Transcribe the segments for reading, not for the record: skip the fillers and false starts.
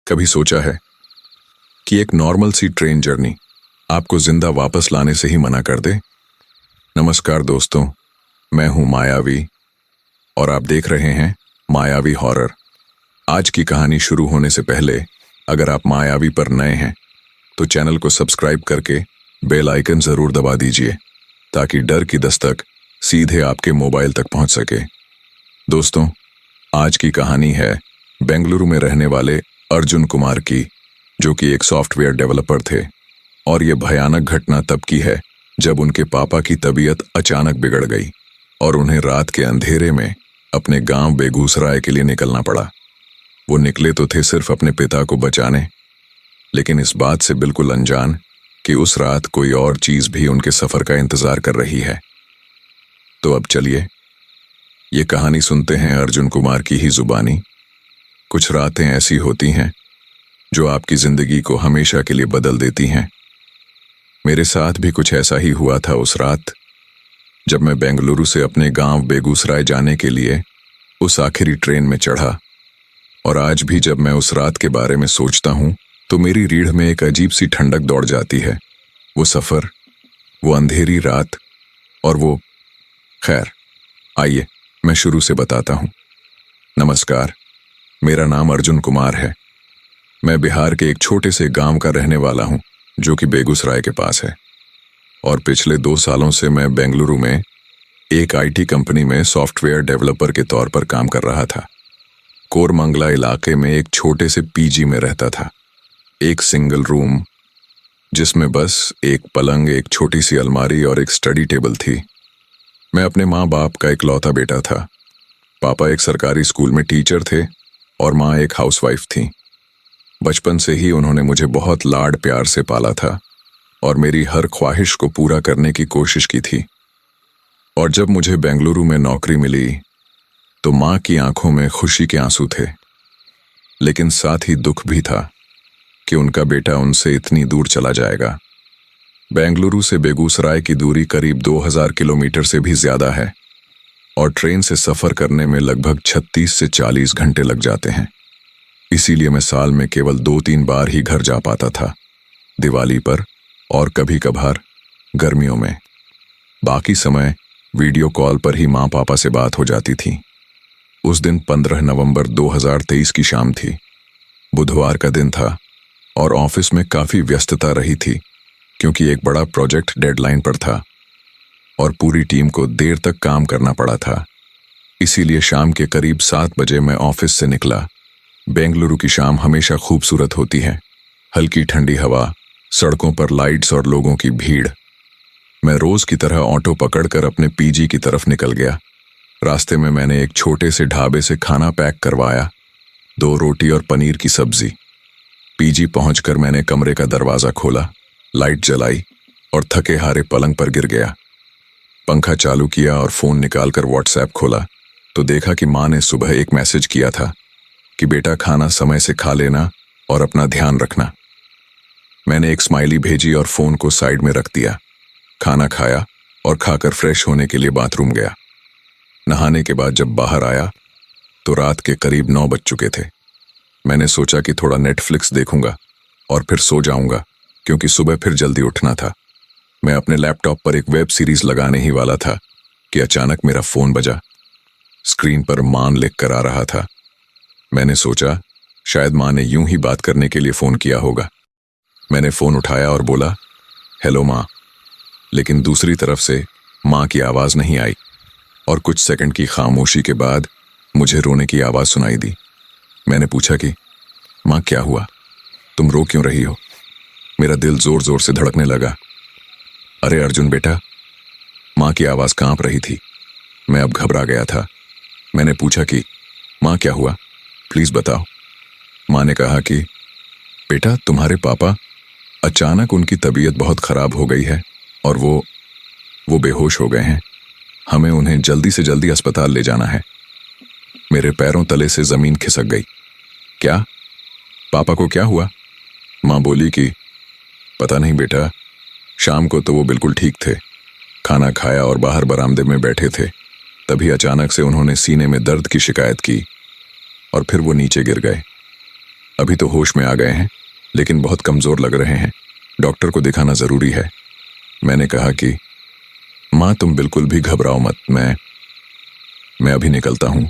कभी सोचा है कि एक नॉर्मल सी ट्रेन जर्नी आपको जिंदा वापस लाने से ही मना कर दे? नमस्कार दोस्तों, मैं हूं मायावी और आप देख रहे हैं मायावी हॉरर। आज की कहानी शुरू होने से पहले अगर आप मायावी पर नए हैं तो चैनल को सब्सक्राइब करके बेल आइकन जरूर दबा दीजिए ताकि डर की दस्तक सीधे आपके मोबाइल तक पहुंच सके। दोस्तों, आज की कहानी है बेंगलुरु में रहने वाले अर्जुन कुमार की, जो कि एक सॉफ्टवेयर डेवलपर थे। और ये भयानक घटना तब की है जब उनके पापा की तबीयत अचानक बिगड़ गई और उन्हें रात के अंधेरे में अपने गांव बेगूसराय के लिए निकलना पड़ा। वो निकले तो थे सिर्फ अपने पिता को बचाने, लेकिन इस बात से बिल्कुल अनजान कि उस रात कोई और चीज भी उनके सफर का इंतजार कर रही है। तो अब चलिए ये कहानी सुनते हैं अर्जुन कुमार की ही जुबानी। कुछ रातें ऐसी होती हैं जो आपकी जिंदगी को हमेशा के लिए बदल देती हैं। मेरे साथ भी कुछ ऐसा ही हुआ था उस रात, जब मैं बेंगलुरु से अपने गांव बेगूसराय जाने के लिए उस आखिरी ट्रेन में चढ़ा। और आज भी जब मैं उस रात के बारे में सोचता हूं तो मेरी रीढ़ में एक अजीब सी ठंडक दौड़ जाती है। वो सफर, वो अंधेरी रात और वो खैर, आइए मैं शुरू से बताता हूं। नमस्कार, मेरा नाम अर्जुन कुमार है। मैं बिहार के एक छोटे से गांव का रहने वाला हूं जो कि बेगूसराय के पास है। और पिछले 2 सालों से मैं बेंगलुरु में एक आईटी कंपनी में सॉफ्टवेयर डेवलपर के तौर पर काम कर रहा था। कोरमंगला इलाके में एक छोटे से पीजी में रहता था। एक सिंगल रूम जिसमें बस एक पलंग, एक छोटी सी अलमारी और एक स्टडी टेबल थी। मैं अपने माँ बाप का इकलौता बेटा था। पापा एक सरकारी स्कूल में टीचर थे और माँ एक हाउसवाइफ थी। बचपन से ही उन्होंने मुझे बहुत लाड प्यार से पाला था और मेरी हर ख्वाहिश को पूरा करने की कोशिश की थी। और जब मुझे बेंगलुरु में नौकरी मिली तो माँ की आंखों में खुशी के आंसू थे, लेकिन साथ ही दुख भी था कि उनका बेटा उनसे इतनी दूर चला जाएगा। बेंगलुरु से बेगूसराय की दूरी करीब 2000 किलोमीटर से भी ज्यादा है और ट्रेन से सफर करने में लगभग 36 से 40 घंटे लग जाते हैं। इसीलिए मैं साल में केवल 2-3 बार ही घर जा पाता था, दिवाली पर और कभी कभार गर्मियों में। बाकी समय वीडियो कॉल पर ही माँ पापा से बात हो जाती थी। उस दिन 15 नवंबर 2023 की शाम थी। बुधवार का दिन था और ऑफिस में काफी व्यस्तता रही थी क्योंकि एक बड़ा प्रोजेक्ट डेडलाइन पर था और पूरी टीम को देर तक काम करना पड़ा था। इसीलिए शाम के करीब 7 बजे मैं ऑफिस से निकला। बेंगलुरु की शाम हमेशा खूबसूरत होती है। हल्की ठंडी हवा, सड़कों पर लाइट्स और लोगों की भीड़। मैं रोज की तरह ऑटो पकड़कर अपने पीजी की तरफ निकल गया। रास्ते में मैंने एक छोटे से ढाबे से खाना पैक करवाया, 2 रोटी और पनीर की सब्जी। पीजी पहुंचकर मैंने कमरे का दरवाजा खोला, लाइट जलाई और थके हारे पलंग पर गिर गया। पंखा चालू किया और फोन निकालकर व्हाट्सएप खोला तो देखा कि माँ ने सुबह एक मैसेज किया था कि बेटा खाना समय से खा लेना और अपना ध्यान रखना। मैंने एक स्माइली भेजी और फोन को साइड में रख दिया। खाना खाया और खाकर फ्रेश होने के लिए बाथरूम गया। नहाने के बाद जब बाहर आया तो रात के करीब 9 बज चुके थे। मैंने सोचा कि थोड़ा नेटफ्लिक्स देखूंगा और फिर सो जाऊंगा क्योंकि सुबह फिर जल्दी उठना था। मैं अपने लैपटॉप पर एक वेब सीरीज लगाने ही वाला था कि अचानक मेरा फोन बजा। स्क्रीन पर मान लिख कर आ रहा था। मैंने सोचा शायद माँ ने यूं ही बात करने के लिए फोन किया होगा। मैंने फोन उठाया और बोला, हेलो माँ। लेकिन दूसरी तरफ से माँ की आवाज नहीं आई और कुछ सेकंड की खामोशी के बाद मुझे रोने की आवाज सुनाई दी। मैंने पूछा कि माँ क्या हुआ, तुम रो क्यों रही हो? मेरा दिल जोर जोर से धड़कने लगा। अरे अर्जुन बेटा, माँ की आवाज कांप रही थी। मैं अब घबरा गया था। मैंने पूछा कि माँ क्या हुआ, प्लीज बताओ। माँ ने कहा कि बेटा तुम्हारे पापा, अचानक उनकी तबीयत बहुत खराब हो गई है और वो बेहोश हो गए हैं। हमें उन्हें जल्दी से जल्दी अस्पताल ले जाना है। मेरे पैरों तले से जमीन खिसक गई। क्या? पापा को क्या हुआ? माँ बोली कि पता नहीं बेटा, शाम को तो वो बिल्कुल ठीक थे, खाना खाया और बाहर बरामदे में बैठे थे, तभी अचानक से उन्होंने सीने में दर्द की शिकायत की और फिर वो नीचे गिर गए। अभी तो होश में आ गए हैं, लेकिन बहुत कमज़ोर लग रहे हैं। डॉक्टर को दिखाना ज़रूरी है। मैंने कहा कि माँ तुम बिल्कुल भी घबराओ मत, मैं अभी निकलता हूँ।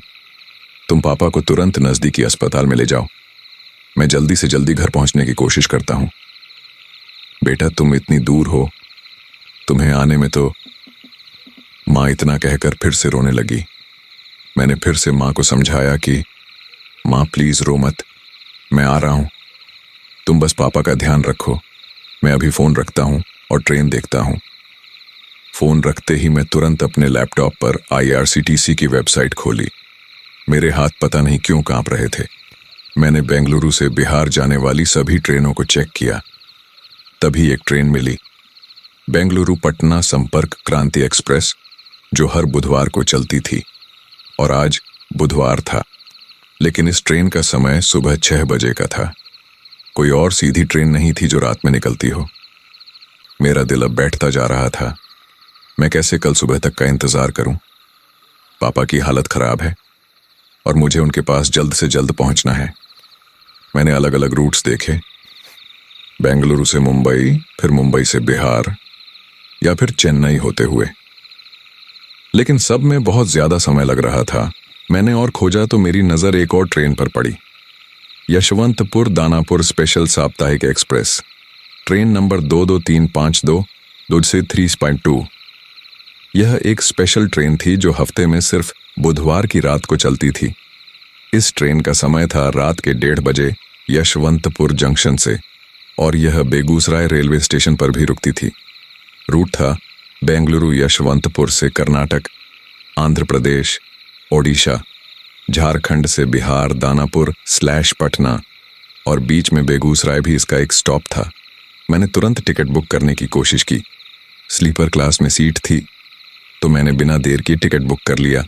तुम पापा को तुरंत नज़दीकी अस्पताल में ले जाओ। मैं जल्दी से जल्दी घर पहुँचने की कोशिश करता हूँ। बेटा तुम इतनी दूर हो, तुम्हें आने में तो। माँ इतना कहकर फिर से रोने लगी। मैंने फिर से माँ को समझाया कि माँ प्लीज़ रो मत, मैं आ रहा हूँ। तुम बस पापा का ध्यान रखो। मैं अभी फ़ोन रखता हूँ और ट्रेन देखता हूँ। फ़ोन रखते ही मैं तुरंत अपने लैपटॉप पर IRCTC की वेबसाइट खोली। मेरे हाथ पता नहीं क्यों कांप रहे थे। मैंने बेंगलुरु से बिहार जाने वाली सभी ट्रेनों को चेक किया। तभी एक ट्रेन मिली, बेंगलुरु पटना संपर्क क्रांति एक्सप्रेस, जो हर बुधवार को चलती थी। और आज बुधवार था, लेकिन इस ट्रेन का समय सुबह 6 बजे का था। कोई और सीधी ट्रेन नहीं थी जो रात में निकलती हो। मेरा दिल अब बैठता जा रहा था। मैं कैसे कल सुबह तक का इंतज़ार करूं? पापा की हालत खराब है और मुझे उनके पास जल्द से जल्द पहुंचना है। मैंने अलग अलग रूट्स देखे, बेंगलुरु से मुंबई, फिर मुंबई से बिहार, या फिर चेन्नई होते हुए, लेकिन सब में बहुत ज़्यादा समय लग रहा था। मैंने और खोजा तो मेरी नज़र एक और ट्रेन पर पड़ी, यशवंतपुर दानापुर स्पेशल साप्ताहिक एक्सप्रेस, ट्रेन नंबर 22352 दूध से 3.2। यह एक स्पेशल ट्रेन थी जो हफ्ते में सिर्फ बुधवार की रात को चलती थी। इस ट्रेन का समय था रात के 1:30 बजे यशवंतपुर जंक्शन से, और यह बेगूसराय रेलवे स्टेशन पर भी रुकती थी। रूट था बेंगलुरु यशवंतपुर से कर्नाटक, आंध्र प्रदेश, ओडिशा, झारखंड से बिहार दानापुर / पटना, और बीच में बेगूसराय भी इसका एक स्टॉप था। मैंने तुरंत टिकट बुक करने की कोशिश की। स्लीपर क्लास में सीट थी, तो मैंने बिना देर की टिकट बुक कर लिया।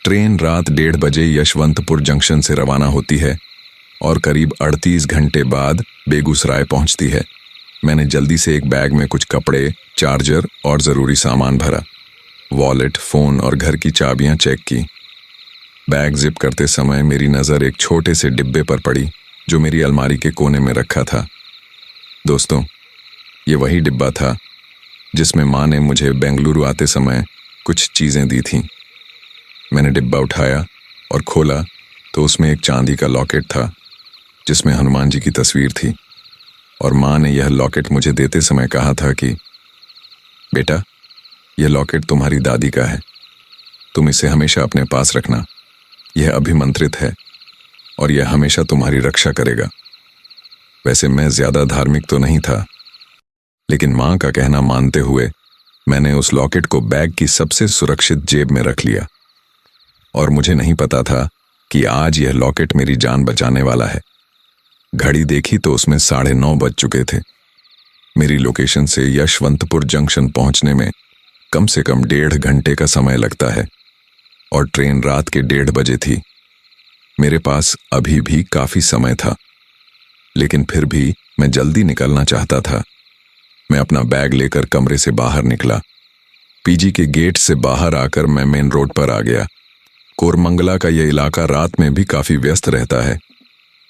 ट्रेन रात 1:30 बजे यशवंतपुर जंक्शन से रवाना होती है और करीब 38 घंटे बाद बेगूसराय पहुंचती है। मैंने जल्दी से एक बैग में कुछ कपड़े, चार्जर और ज़रूरी सामान भरा। वॉलेट, फ़ोन और घर की चाबियां चेक की। बैग जिप करते समय मेरी नज़र एक छोटे से डिब्बे पर पड़ी जो मेरी अलमारी के कोने में रखा था। दोस्तों, ये वही डिब्बा था जिसमें माँ ने मुझे बेंगलुरु आते समय कुछ चीज़ें दी थीं। मैंने डिब्बा उठाया और खोला तो उसमें एक चांदी का लॉकेट था जिसमें हनुमान जी की तस्वीर थी, और माँ ने यह लॉकेट मुझे देते समय कहा था कि बेटा, यह लॉकेट तुम्हारी दादी का है, तुम इसे हमेशा अपने पास रखना। यह अभिमंत्रित है और यह हमेशा तुम्हारी रक्षा करेगा। वैसे मैं ज़्यादा धार्मिक तो नहीं था, लेकिन माँ का कहना मानते हुए मैंने उस लॉकेट को बैग की सबसे सुरक्षित जेब में रख लिया। और मुझे नहीं पता था कि आज यह लॉकेट मेरी जान बचाने वाला है। घड़ी देखी तो उसमें 9:30 बज चुके थे। मेरी लोकेशन से यशवंतपुर जंक्शन पहुंचने में कम से कम 1.5 घंटे का समय लगता है, और ट्रेन रात के 1:30 बजे थी। मेरे पास अभी भी काफ़ी समय था, लेकिन फिर भी मैं जल्दी निकलना चाहता था। मैं अपना बैग लेकर कमरे से बाहर निकला। पीजी के गेट से बाहर आकर मैं मेन रोड पर आ गया। कोरमंगला का यह इलाका रात में भी काफ़ी व्यस्त रहता है,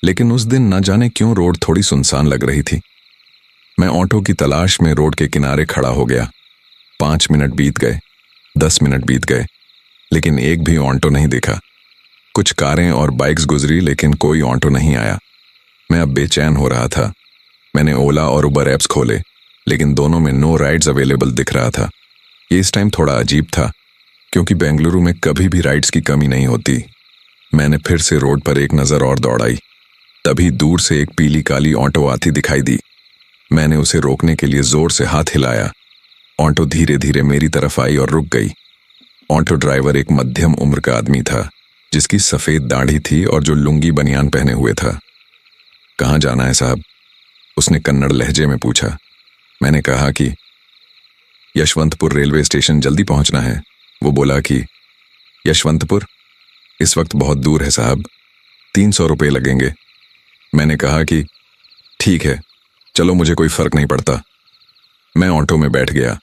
लेकिन उस दिन न जाने क्यों रोड थोड़ी सुनसान लग रही थी। मैं ऑटो की तलाश में रोड के किनारे खड़ा हो गया। 5 मिनट बीत गए, 10 मिनट बीत गए, लेकिन एक भी ऑटो नहीं दिखा। कुछ कारें और बाइक्स गुजरी, लेकिन कोई ऑटो नहीं आया। मैं अब बेचैन हो रहा था। मैंने ओला और उबर ऐप्स खोले, लेकिन दोनों में नो राइड्स अवेलेबल दिख रहा था। ये इस टाइम थोड़ा अजीब था, क्योंकि बेंगलुरु में कभी भी राइड्स की कमी नहीं होती। मैंने फिर से रोड पर एक नज़र और दौड़ाई। तभी दूर से एक पीली काली ऑटो आती दिखाई दी। मैंने उसे रोकने के लिए जोर से हाथ हिलाया। ऑटो धीरे धीरे मेरी तरफ आई और रुक गई। ऑटो ड्राइवर एक मध्यम उम्र का आदमी था, जिसकी सफ़ेद दाढ़ी थी और जो लुंगी बनियान पहने हुए था। कहाँ जाना है साहब? उसने कन्नड़ लहजे में पूछा। मैंने कहा कि यशवंतपुर रेलवे स्टेशन जल्दी पहुंचना है। वो बोला कि यशवंतपुर इस वक्त बहुत दूर है साहब, 300 रुपये लगेंगे। मैंने कहा कि ठीक है, चलो, मुझे कोई फ़र्क नहीं पड़ता। मैं ऑटो में बैठ गया।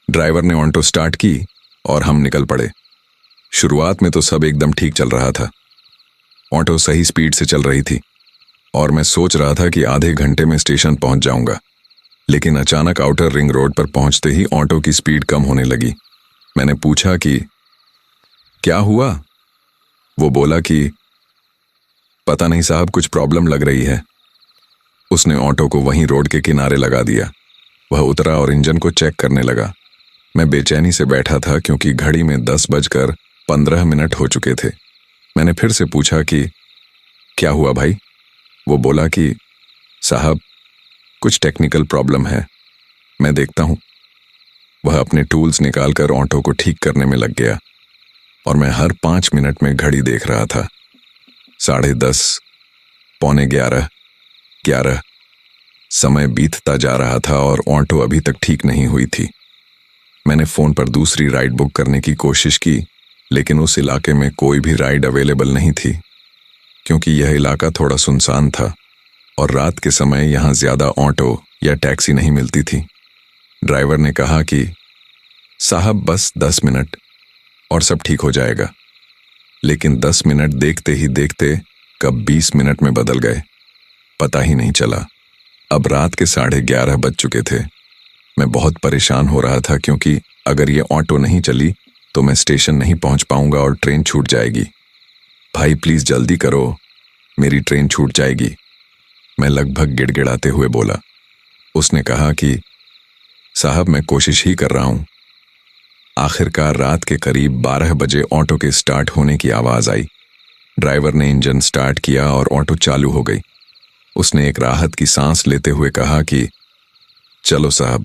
ड्राइवर ने ऑटो स्टार्ट की और हम निकल पड़े। शुरुआत में तो सब एकदम ठीक चल रहा था। ऑटो सही स्पीड से चल रही थी। और मैं सोच रहा था कि आधे घंटे में स्टेशन पहुंच जाऊंगा। लेकिन अचानक आउटर रिंग रोड पर पहुंचते ही ऑटो की स्पीड कम होने लगी। मैंने पूछा कि क्या हुआ? वो बोला कि पता नहीं साहब, कुछ प्रॉब्लम लग रही है। उसने ऑटो को वहीं रोड के किनारे लगा दिया। वह उतरा और इंजन को चेक करने लगा। मैं बेचैनी से बैठा था क्योंकि घड़ी में 10:15 हो चुके थे। मैंने फिर से पूछा कि क्या हुआ भाई? वो बोला कि साहब, कुछ टेक्निकल प्रॉब्लम है, मैं देखता हूँ। वह अपने टूल्स निकालकर ऑटो को ठीक करने में लग गया और मैं हर 5 मिनट में घड़ी देख रहा था। 10:30, 11:45, 11। समय बीतता जा रहा था और ऑटो अभी तक ठीक नहीं हुई थी। मैंने फ़ोन पर दूसरी राइड बुक करने की कोशिश की, लेकिन उस इलाके में कोई भी राइड अवेलेबल नहीं थी क्योंकि यह इलाका थोड़ा सुनसान था और रात के समय यहाँ ज़्यादा ऑटो या टैक्सी नहीं मिलती थी। ड्राइवर ने कहा कि साहब बस 10 मिनट और सब ठीक हो जाएगा। लेकिन 10 मिनट देखते ही देखते कब 20 मिनट में बदल गए, पता ही नहीं चला। अब रात के 11:30 बज चुके थे। मैं बहुत परेशान हो रहा था क्योंकि अगर ये ऑटो नहीं चली तो मैं स्टेशन नहीं पहुंच पाऊंगा और ट्रेन छूट जाएगी। भाई प्लीज़ जल्दी करो, मेरी ट्रेन छूट जाएगी, मैं लगभग गिड़गिड़ाते हुए बोला। उसने कहा कि साहब मैं कोशिश ही कर रहा हूं। आखिरकार रात के करीब 12 बजे ऑटो के स्टार्ट होने की आवाज़ आई। ड्राइवर ने इंजन स्टार्ट किया और ऑटो चालू हो गई। उसने एक राहत की सांस लेते हुए कहा कि चलो साहब।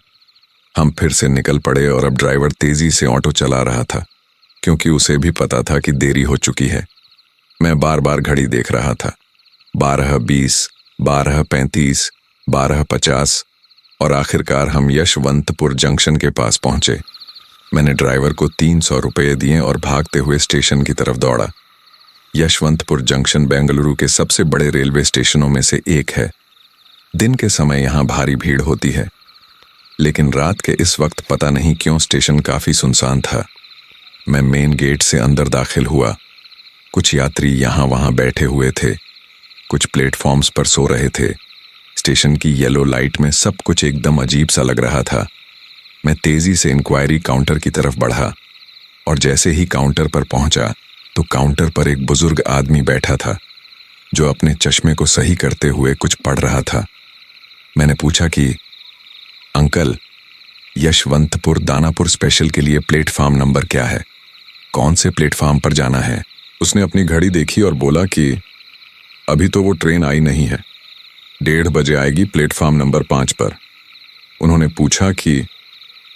हम फिर से निकल पड़े और अब ड्राइवर तेजी से ऑटो चला रहा था क्योंकि उसे भी पता था कि देरी हो चुकी है। मैं बार बार घड़ी देख रहा था। 12:20, 12:35, 12:50 और आखिरकार हम यशवंतपुर जंक्शन के पास पहुंचे। मैंने ड्राइवर को 300 रुपये दिए और भागते हुए स्टेशन की तरफ दौड़ा। यशवंतपुर जंक्शन बेंगलुरु के सबसे बड़े रेलवे स्टेशनों में से एक है। दिन के समय यहाँ भारी भीड़ होती है, लेकिन रात के इस वक्त पता नहीं क्यों स्टेशन काफी सुनसान था। मैं मेन गेट से अंदर दाखिल हुआ। कुछ यात्री यहाँ वहाँ बैठे हुए थे, कुछ प्लेटफॉर्म्स पर सो रहे थे। स्टेशन की येलो लाइट में सब कुछ एकदम अजीब सा लग रहा था। मैं तेजी से इंक्वायरी काउंटर की तरफ बढ़ा और जैसे ही काउंटर पर पहुंचा तो काउंटर पर एक बुजुर्ग आदमी बैठा था जो अपने चश्मे को सही करते हुए कुछ पढ़ रहा था। मैंने पूछा कि अंकल, यशवंतपुर दानापुर स्पेशल के लिए प्लेटफॉर्म नंबर क्या है? कौन से प्लेटफॉर्म पर जाना है? उसने अपनी घड़ी देखी और बोला कि अभी तो वो ट्रेन आई नहीं है, 1:30 बजे आएगी प्लेटफॉर्म नंबर 5 पर। उन्होंने पूछा कि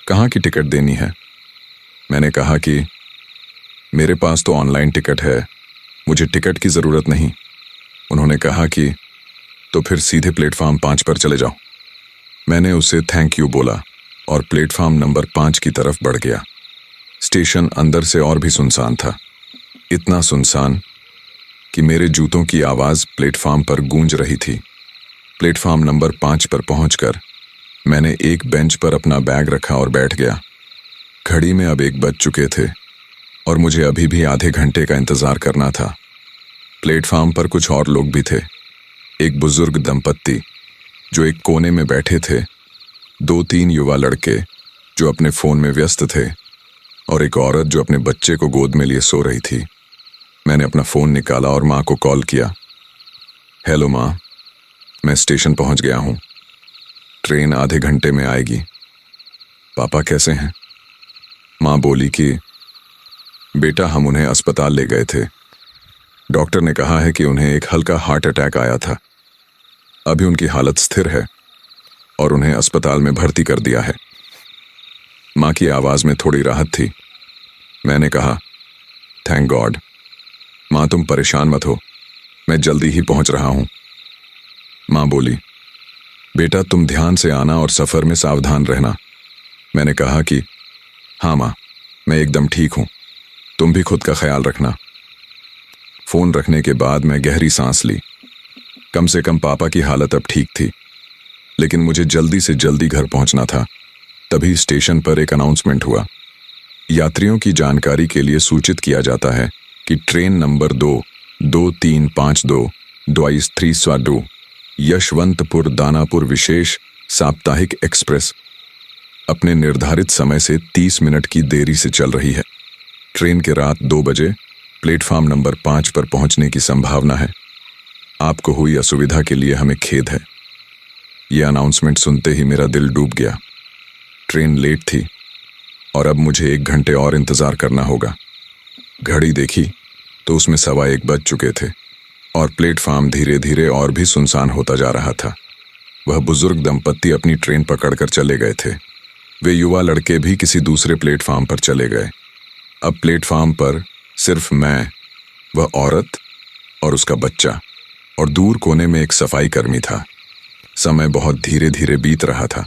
कहाँ की टिकट देनी है? मैंने कहा कि मेरे पास तो ऑनलाइन टिकट है, मुझे टिकट की ज़रूरत नहीं। उन्होंने कहा कि तो फिर सीधे प्लेटफॉर्म 5 पर चले जाओ। मैंने उसे थैंक यू बोला और प्लेटफॉर्म नंबर 5 की तरफ बढ़ गया। स्टेशन अंदर से और भी सुनसान था, इतना सुनसान कि मेरे जूतों की आवाज़ प्लेटफॉर्म पर गूंज रही थी। प्लेटफॉर्म नंबर 5 पर पहुंचकर मैंने एक बेंच पर अपना बैग रखा और बैठ गया। घड़ी में अब 1 बज चुके थे और मुझे अभी भी आधे घंटे का इंतज़ार करना था। प्लेटफॉर्म पर कुछ और लोग भी थे। एक बुजुर्ग दंपत्ति जो एक कोने में बैठे थे, 2-3 युवा लड़के जो अपने फ़ोन में व्यस्त थे और एक औरत जो अपने बच्चे को गोद में लिए सो रही थी। मैंने अपना फ़ोन निकाला और माँ को कॉल किया। हेलो माँ, मैं स्टेशन पहुँच गया हूँ, ट्रेन आधे घंटे में आएगी। पापा कैसे हैं? माँ बोली कि बेटा, हम उन्हें अस्पताल ले गए थे। डॉक्टर ने कहा है कि उन्हें एक हल्का हार्ट अटैक आया था। अभी उनकी हालत स्थिर है और उन्हें अस्पताल में भर्ती कर दिया है। माँ की आवाज़ में थोड़ी राहत थी। मैंने कहा थैंक गॉड। माँ तुम परेशान मत हो, मैं जल्दी ही पहुँच रहा हूँ। माँ बोली बेटा तुम ध्यान से आना और सफ़र में सावधान रहना। मैंने कहा कि हाँ माँ, मैं एकदम ठीक हूँ, तुम भी खुद का ख्याल रखना। फ़ोन रखने के बाद मैं गहरी सांस ली। कम से कम पापा की हालत अब ठीक थी, लेकिन मुझे जल्दी से जल्दी घर पहुंचना था। तभी स्टेशन पर एक अनाउंसमेंट हुआ। यात्रियों की जानकारी के लिए सूचित किया जाता है कि ट्रेन नंबर 2, 2352 22 3 स्वाडू यशवंतपुर दानापुर विशेष साप्ताहिक एक्सप्रेस अपने निर्धारित समय से 30 मिनट की देरी से चल रही है। ट्रेन के रात 2 बजे प्लेटफॉर्म नंबर 5 पर पहुंचने की संभावना है। आपको हुई असुविधा के लिए हमें खेद है। यह अनाउंसमेंट सुनते ही मेरा दिल डूब गया। ट्रेन लेट थी और अब मुझे 1 घंटे और इंतजार करना होगा। घड़ी देखी तो उसमें 1:15 बज चुके थे और प्लेटफॉर्म धीरे धीरे और भी सुनसान होता जा रहा था। वह बुजुर्ग दंपत्ति अपनी ट्रेन पकड़कर चले गए थे। वे युवा लड़के भी किसी दूसरे प्लेटफॉर्म पर चले गए। अब प्लेटफॉर्म पर सिर्फ मैं, वह औरत और उसका बच्चा, और दूर कोने में एक सफाई कर्मी था। समय बहुत धीरे धीरे बीत रहा था।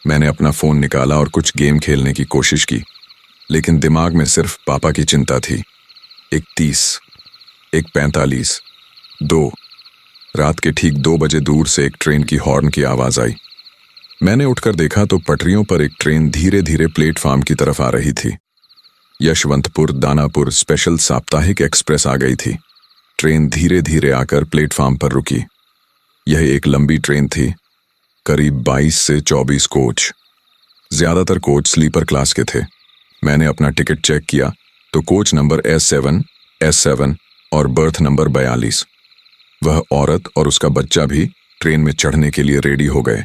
मैंने अपना फोन निकाला और कुछ गेम खेलने की कोशिश की, लेकिन दिमाग में सिर्फ पापा की चिंता थी। 1:30, 1:45, 2। रात के ठीक 2 बजे दूर से एक ट्रेन की हॉर्न की आवाज आई। मैंने उठकर देखा तो पटरियों पर एक ट्रेन धीरे धीरे प्लेटफॉर्म की तरफ आ रही थी। यशवंतपुर दानापुर स्पेशल साप्ताहिक एक्सप्रेस आ गई थी। ट्रेन धीरे धीरे आकर प्लेटफॉर्म पर रुकी। यह एक लंबी ट्रेन थी, करीब 22 से 24 कोच। ज्यादातर कोच स्लीपर क्लास के थे। मैंने अपना टिकट चेक किया तो कोच नंबर S7 और बर्थ नंबर 42। वह औरत और उसका बच्चा भी ट्रेन में चढ़ने के लिए रेडी हो गए।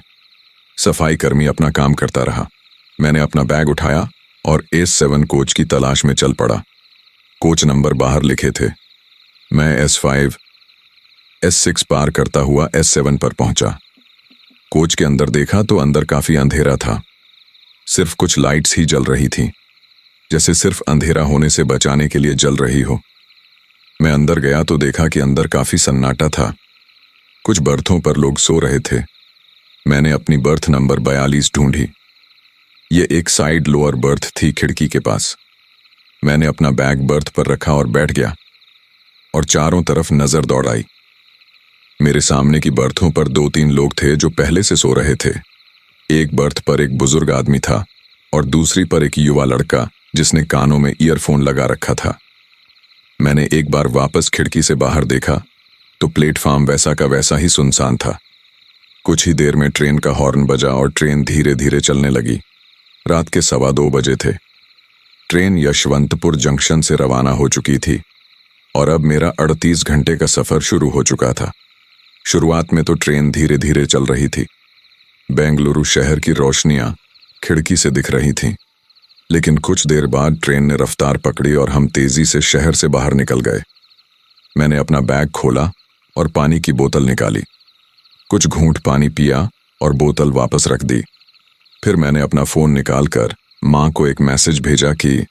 सफाई कर्मी अपना काम करता रहा। मैंने अपना बैग उठाया और S7 कोच की तलाश में चल पड़ा। कोच नंबर बाहर लिखे थे। मैं S5, S6 पार करता हुआ S7 पर पहुंचा। कोच के अंदर देखा तो अंदर काफी अंधेरा था। सिर्फ कुछ लाइट्स ही जल रही थीं, जैसे सिर्फ अंधेरा होने से बचाने के लिए जल रही हो। मैं अंदर गया तो देखा कि अंदर काफी सन्नाटा था। कुछ बर्थों पर लोग सो रहे थे। मैंने अपनी बर्थ नंबर 42 ढूंढी। ये एक साइड लोअर बर्थ थी खिड़की के पास। मैंने अपना बैग बर्थ पर रखा और बैठ गया और चारों तरफ नजर दौड़ाई। मेरे सामने की बर्थों पर 2-3 लोग थे जो पहले से सो रहे थे। एक बर्थ पर एक बुजुर्ग आदमी था और दूसरी पर एक युवा लड़का जिसने कानों में ईयरफोन लगा रखा था। मैंने एक बार वापस खिड़की से बाहर देखा तो प्लेटफॉर्म वैसा का वैसा ही सुनसान था। कुछ ही देर में ट्रेन का हॉर्न बजा और ट्रेन धीरे धीरे चलने लगी। रात के 2:15 बजे थे। ट्रेन यशवंतपुर जंक्शन से रवाना हो चुकी थी और अब मेरा 38 घंटे का सफर शुरू हो चुका था। शुरुआत में तो ट्रेन धीरे धीरे चल रही थी। बेंगलुरु शहर की रोशनियां खिड़की से दिख रही थीं, लेकिन कुछ देर बाद ट्रेन ने रफ्तार पकड़ी और हम तेजी से शहर से बाहर निकल गए। मैंने अपना बैग खोला और पानी की बोतल निकाली। कुछ घूंट पानी पिया और बोतल वापस रख दी। फिर मैंने अपना फोन निकालकर माँ को एक मैसेज भेजा कि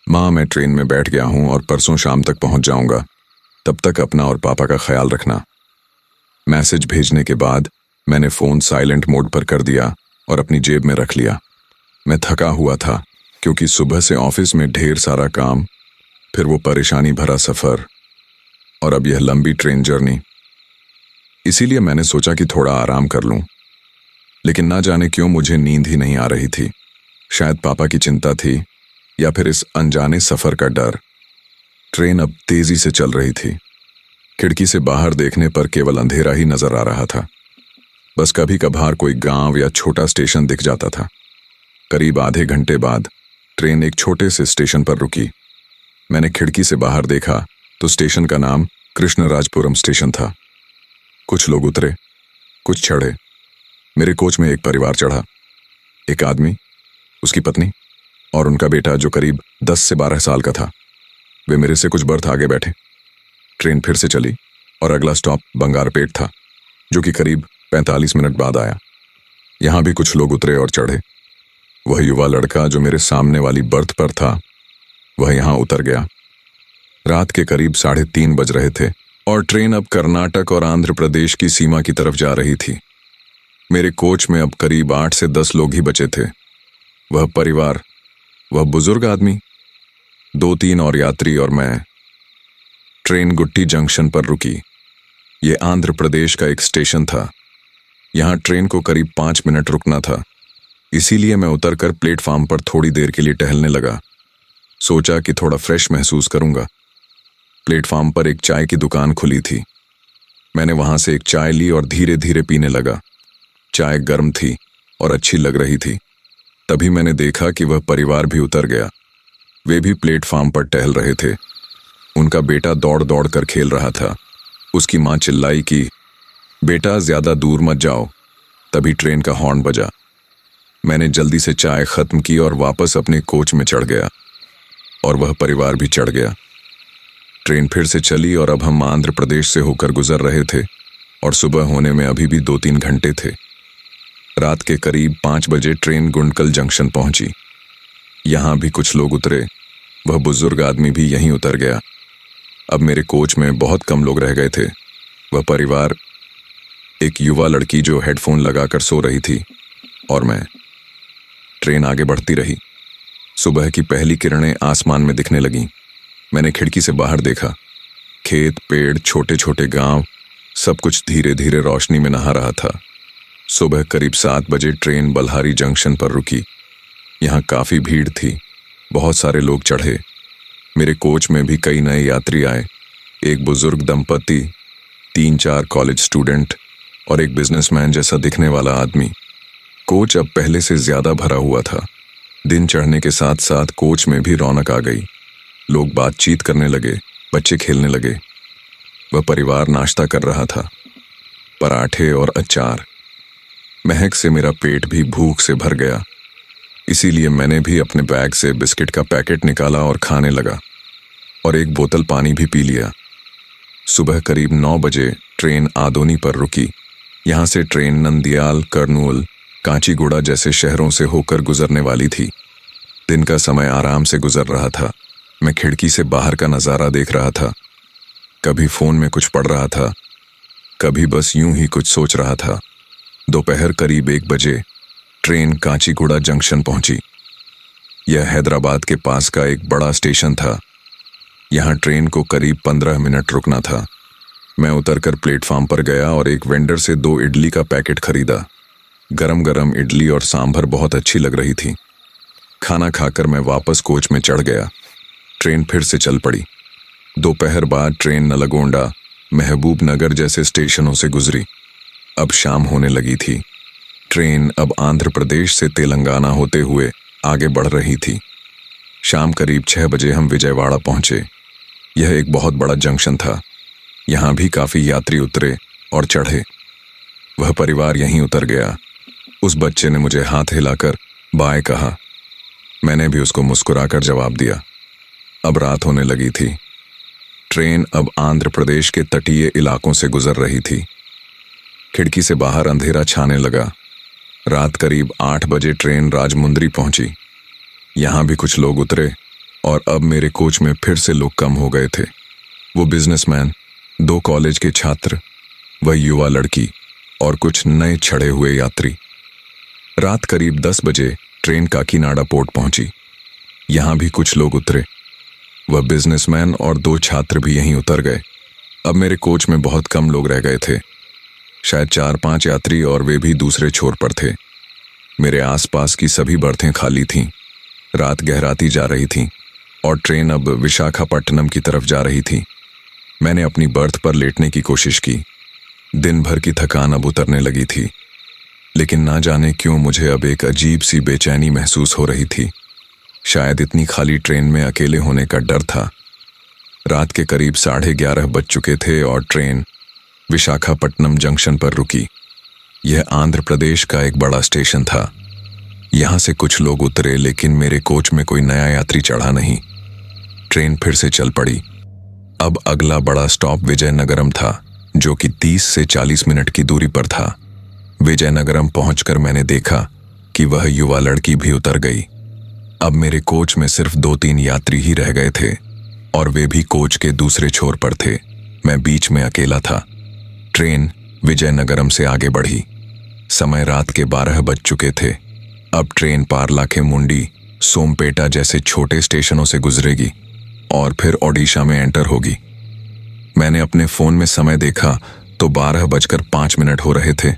माँ, मैं ट्रेन में बैठ गया हूँ और परसों शाम तक पहुंच जाऊंगा। तब तक अपना और पापा का ख्याल रखना। मैसेज भेजने के बाद मैंने फोन साइलेंट मोड पर कर दिया और अपनी जेब में रख लिया। मैं थका हुआ था क्योंकि सुबह से ऑफिस में ढेर सारा काम, फिर वो परेशानी भरा सफर और अब यह लंबी ट्रेन जर्नी। इसीलिए मैंने सोचा कि थोड़ा आराम कर लूं, लेकिन ना जाने क्यों मुझे नींद ही नहीं आ रही थी। शायद पापा की चिंता थी या फिर इस अनजाने सफर का डर। ट्रेन अब तेजी से चल रही थी। खिड़की से बाहर देखने पर केवल अंधेरा ही नजर आ रहा था। बस कभी कभार कोई गांव या छोटा स्टेशन दिख जाता था। करीब आधे घंटे बाद ट्रेन एक छोटे से स्टेशन पर रुकी। मैंने खिड़की से बाहर देखा तो स्टेशन का नाम कृष्णराजपुरम स्टेशन था। कुछ लोग उतरे, कुछ चढ़े। मेरे कोच में एक परिवार चढ़ा। एक आदमी, उसकी पत्नी और उनका बेटा जो करीब 10 से 12 साल का था। वे मेरे से कुछ बर्थ आगे बैठे। ट्रेन फिर से चली और अगला स्टॉप बंगारपेट था, जो कि करीब 45 मिनट बाद आया। यहां भी कुछ लोग उतरे और चढ़े। वह युवा लड़का जो मेरे सामने वाली बर्थ पर था, वह यहां उतर गया। रात के करीब 3:30 बज रहे थे और ट्रेन अब कर्नाटक और आंध्र प्रदेश की सीमा की तरफ जा रही थी। मेरे कोच में अब करीब 8 से 10 लोग ही बचे थे। वह परिवार, वह बुजुर्ग आदमी, 2-3 और यात्री और मैं। ट्रेन गुट्टी जंक्शन पर रुकी। यह आंध्र प्रदेश का एक स्टेशन था। यहां ट्रेन को करीब 5 मिनट रुकना था। इसीलिए मैं उतरकर प्लेटफॉर्म पर थोड़ी देर के लिए टहलने लगा। सोचा कि थोड़ा फ्रेश महसूस करूंगा। प्लेटफॉर्म पर एक चाय की दुकान खुली थी। मैंने वहां से एक चाय ली और धीरे धीरे पीने लगा। चाय गर्म थी और अच्छी लग रही थी। तभी मैंने देखा कि वह परिवार भी उतर गया। वे भी प्लेटफॉर्म पर टहल रहे थे। उनका बेटा दौड़ दौड़ कर खेल रहा था। उसकी माँ चिल्लाई कि बेटा ज्यादा दूर मत जाओ। तभी ट्रेन का हॉर्न बजा। मैंने जल्दी से चाय खत्म की और वापस अपने कोच में चढ़ गया और वह परिवार भी चढ़ गया। ट्रेन फिर से चली और अब हम आंध्र प्रदेश से होकर गुजर रहे थे और सुबह होने में अभी भी 2-3 घंटे थे। रात के करीब 5 बजे ट्रेन गुंडकल जंक्शन पहुंची। यहां भी कुछ लोग उतरे। वह बुजुर्ग आदमी भी यहीं उतर गया। अब मेरे कोच में बहुत कम लोग रह गए थे। वह परिवार, एक युवा लड़की जो हेडफोन लगाकर सो रही थी, और मैं। ट्रेन आगे बढ़ती रही। सुबह की पहली किरणें आसमान में दिखने लगीं। मैंने खिड़की से बाहर देखा। खेत, पेड़, छोटे छोटे गांव, सब कुछ धीरे धीरे रोशनी में नहा रहा था। सुबह करीब 7 बजे ट्रेन बल्हारी जंक्शन पर रुकी। यहाँ काफी भीड़ थी। बहुत सारे लोग चढ़े। मेरे कोच में भी कई नए यात्री आए। एक बुजुर्ग दंपति, 3-4 कॉलेज स्टूडेंट और एक बिजनेसमैन जैसा दिखने वाला आदमी। कोच अब पहले से ज्यादा भरा हुआ था। दिन चढ़ने के साथ साथ कोच में भी रौनक आ गई। लोग बातचीत करने लगे, बच्चे खेलने लगे। वह परिवार नाश्ता कर रहा था, पराठे और अचार। महक से मेरा पेट भी भूख से भर गया। इसीलिए मैंने भी अपने बैग से बिस्किट का पैकेट निकाला और खाने लगा और एक बोतल पानी भी पी लिया। सुबह करीब 9 बजे ट्रेन आदोनी पर रुकी। यहाँ से ट्रेन नंदियाल, कर्नूल, कांचीगुड़ा जैसे शहरों से होकर गुजरने वाली थी। दिन का समय आराम से गुजर रहा था। मैं खिड़की से बाहर का नज़ारा देख रहा था। कभी फोन में कुछ पढ़ रहा था, कभी बस यूं ही कुछ सोच रहा था। दोपहर करीब 1 बजे ट्रेन कांचीगुड़ा जंक्शन पहुंची। यह हैदराबाद के पास का एक बड़ा स्टेशन था। यहाँ ट्रेन को करीब 15 मिनट रुकना था। मैं उतरकर प्लेटफॉर्म पर गया और एक वेंडर से 2 इडली का पैकेट खरीदा। गरम गरम इडली और सांभर बहुत अच्छी लग रही थी। खाना खाकर मैं वापस कोच में चढ़ गया। ट्रेन फिर से चल पड़ी। दोपहर बाद ट्रेन नलगोंडा, महबूब नगर जैसे स्टेशनों से गुजरी। अब शाम होने लगी थी। ट्रेन अब आंध्र प्रदेश से तेलंगाना होते हुए आगे बढ़ रही थी। शाम करीब 6 बजे हम विजयवाड़ा पहुंचे। यह एक बहुत बड़ा जंक्शन था। यहाँ भी काफी यात्री उतरे और चढ़े। वह परिवार यहीं उतर गया। उस बच्चे ने मुझे हाथ हिलाकर बाय कहा। मैंने भी उसको मुस्कुराकर जवाब दिया। अब रात होने लगी थी। ट्रेन अब आंध्र प्रदेश के तटीय इलाकों से गुजर रही थी। खिड़की से बाहर अंधेरा छाने लगा। रात करीब 8 बजे ट्रेन राजमुंद्री पहुंची। यहाँ भी कुछ लोग उतरे और अब मेरे कोच में फिर से लोग कम हो गए थे। वो बिजनेसमैन, 2 कॉलेज के छात्र, वह युवा लड़की और कुछ नए चढ़े हुए यात्री। रात करीब 10 बजे ट्रेन काकीनाडा पोर्ट पहुंची। यहाँ भी कुछ लोग उतरे। वह बिजनेसमैन और 2 छात्र भी यहीं उतर गए। अब मेरे कोच में बहुत कम लोग रह गए थे, शायद 4-5 यात्री, और वे भी दूसरे छोर पर थे। मेरे आसपास की सभी बर्थें खाली थीं। रात गहराती जा रही थी और ट्रेन अब विशाखापट्टनम की तरफ जा रही थी। मैंने अपनी बर्थ पर लेटने की कोशिश की। दिन भर की थकान अब उतरने लगी थी, लेकिन ना जाने क्यों मुझे अब एक अजीब सी बेचैनी महसूस हो रही थी। शायद इतनी खाली ट्रेन में अकेले होने का डर था। रात के करीब 11:30 बज चुके थे और ट्रेन विशाखापट्टनम जंक्शन पर रुकी। यह आंध्र प्रदेश का एक बड़ा स्टेशन था। यहाँ से कुछ लोग उतरे, लेकिन मेरे कोच में कोई नया यात्री चढ़ा नहीं। ट्रेन फिर से चल पड़ी। अब अगला बड़ा स्टॉप विजयनगरम था, जो कि 30 से 40 मिनट की दूरी पर था। विजयनगरम पहुंचकर मैंने देखा कि वह युवा लड़की भी उतर गई। अब मेरे कोच में सिर्फ 2-3 यात्री ही रह गए थे और वे भी कोच के दूसरे छोर पर थे। मैं बीच में अकेला था। ट्रेन विजयनगरम से आगे बढ़ी। समय रात के 12 बज चुके थे। अब ट्रेन पारलाखेमुंडी, सोमपेटा जैसे छोटे स्टेशनों से गुजरेगी और फिर ओडिशा में एंटर होगी। मैंने अपने फोन में समय देखा तो 12:05 हो रहे थे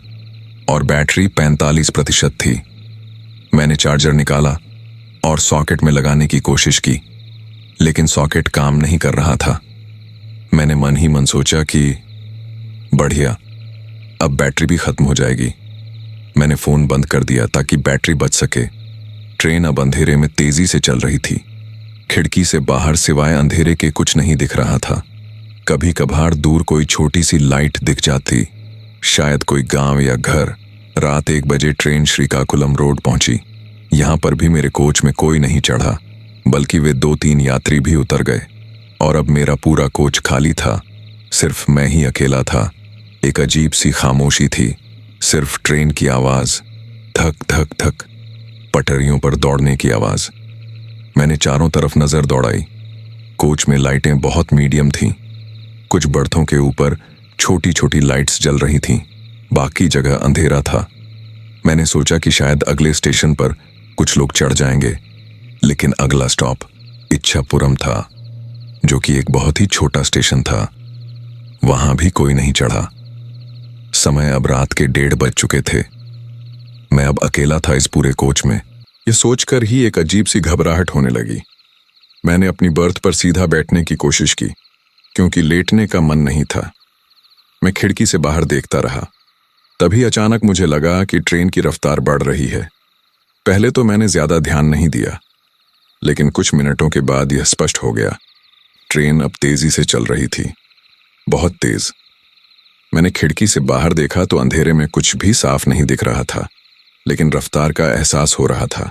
और बैटरी 45% थी। मैंने चार्जर निकाला और सॉकेट में लगाने की कोशिश की, लेकिन सॉकेट काम नहीं कर रहा था। मैंने मन ही मन सोचा कि बढ़िया, अब बैटरी भी खत्म हो जाएगी। मैंने फोन बंद कर दिया ताकि बैटरी बच सके। ट्रेन अब अंधेरे में तेजी से चल रही थी। खिड़की से बाहर सिवाय अंधेरे के कुछ नहीं दिख रहा था। कभी कभार दूर कोई छोटी सी लाइट दिख जाती, शायद कोई गांव या घर। रात 1 बजे ट्रेन श्रीकाकुलम रोड पहुंची। यहां पर भी मेरे कोच में कोई नहीं चढ़ा, बल्कि वे 2-3 यात्री भी उतर गए और अब मेरा पूरा कोच खाली था। सिर्फ मैं ही अकेला था। एक अजीब सी खामोशी थी, सिर्फ ट्रेन की आवाज, धक धक धक, पटरियों पर दौड़ने की आवाज। मैंने चारों तरफ नजर दौड़ाई। कोच में लाइटें बहुत मीडियम थीं। कुछ बर्थों के ऊपर छोटी छोटी लाइट्स जल रही थीं, बाकी जगह अंधेरा था। मैंने सोचा कि शायद अगले स्टेशन पर कुछ लोग चढ़ जाएंगे, लेकिन अगला स्टॉप इच्छापुरम था, जो कि एक बहुत ही छोटा स्टेशन था। वहां भी कोई नहीं चढ़ा। समय अब रात के 1:30 बज चुके थे। मैं अब अकेला था इस पूरे कोच में। यह सोचकर ही एक अजीब सी घबराहट होने लगी। मैंने अपनी बर्थ पर सीधा बैठने की कोशिश की, क्योंकि लेटने का मन नहीं था। मैं खिड़की से बाहर देखता रहा। तभी अचानक मुझे लगा कि ट्रेन की रफ्तार बढ़ रही है। पहले तो मैंने ज्यादा ध्यान नहीं दिया, लेकिन कुछ मिनटों के बाद यह स्पष्ट हो गया। ट्रेन अब तेजी से चल रही थी, बहुत तेज। मैंने खिड़की से बाहर देखा तो अंधेरे में कुछ भी साफ नहीं दिख रहा था, लेकिन रफ्तार का एहसास हो रहा था।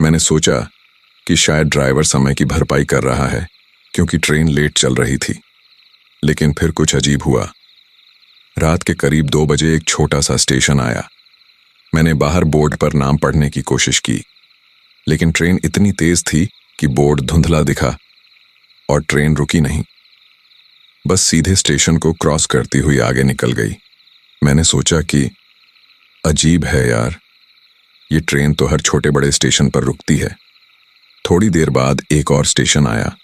मैंने सोचा कि शायद ड्राइवर समय की भरपाई कर रहा है, क्योंकि ट्रेन लेट चल रही थी। लेकिन फिर कुछ अजीब हुआ। रात के करीब 2 बजे एक छोटा सा स्टेशन आया। मैंने बाहर बोर्ड पर नाम पढ़ने की कोशिश की, लेकिन ट्रेन इतनी तेज थी कि बोर्ड धुंधला दिखा और ट्रेन रुकी नहीं, बस सीधे स्टेशन को क्रॉस करती हुई आगे निकल गई। मैंने सोचा कि अजीब है यार, ये ट्रेन तो हर छोटे बड़े स्टेशन पर रुकती है। थोड़ी देर बाद एक और स्टेशन आया।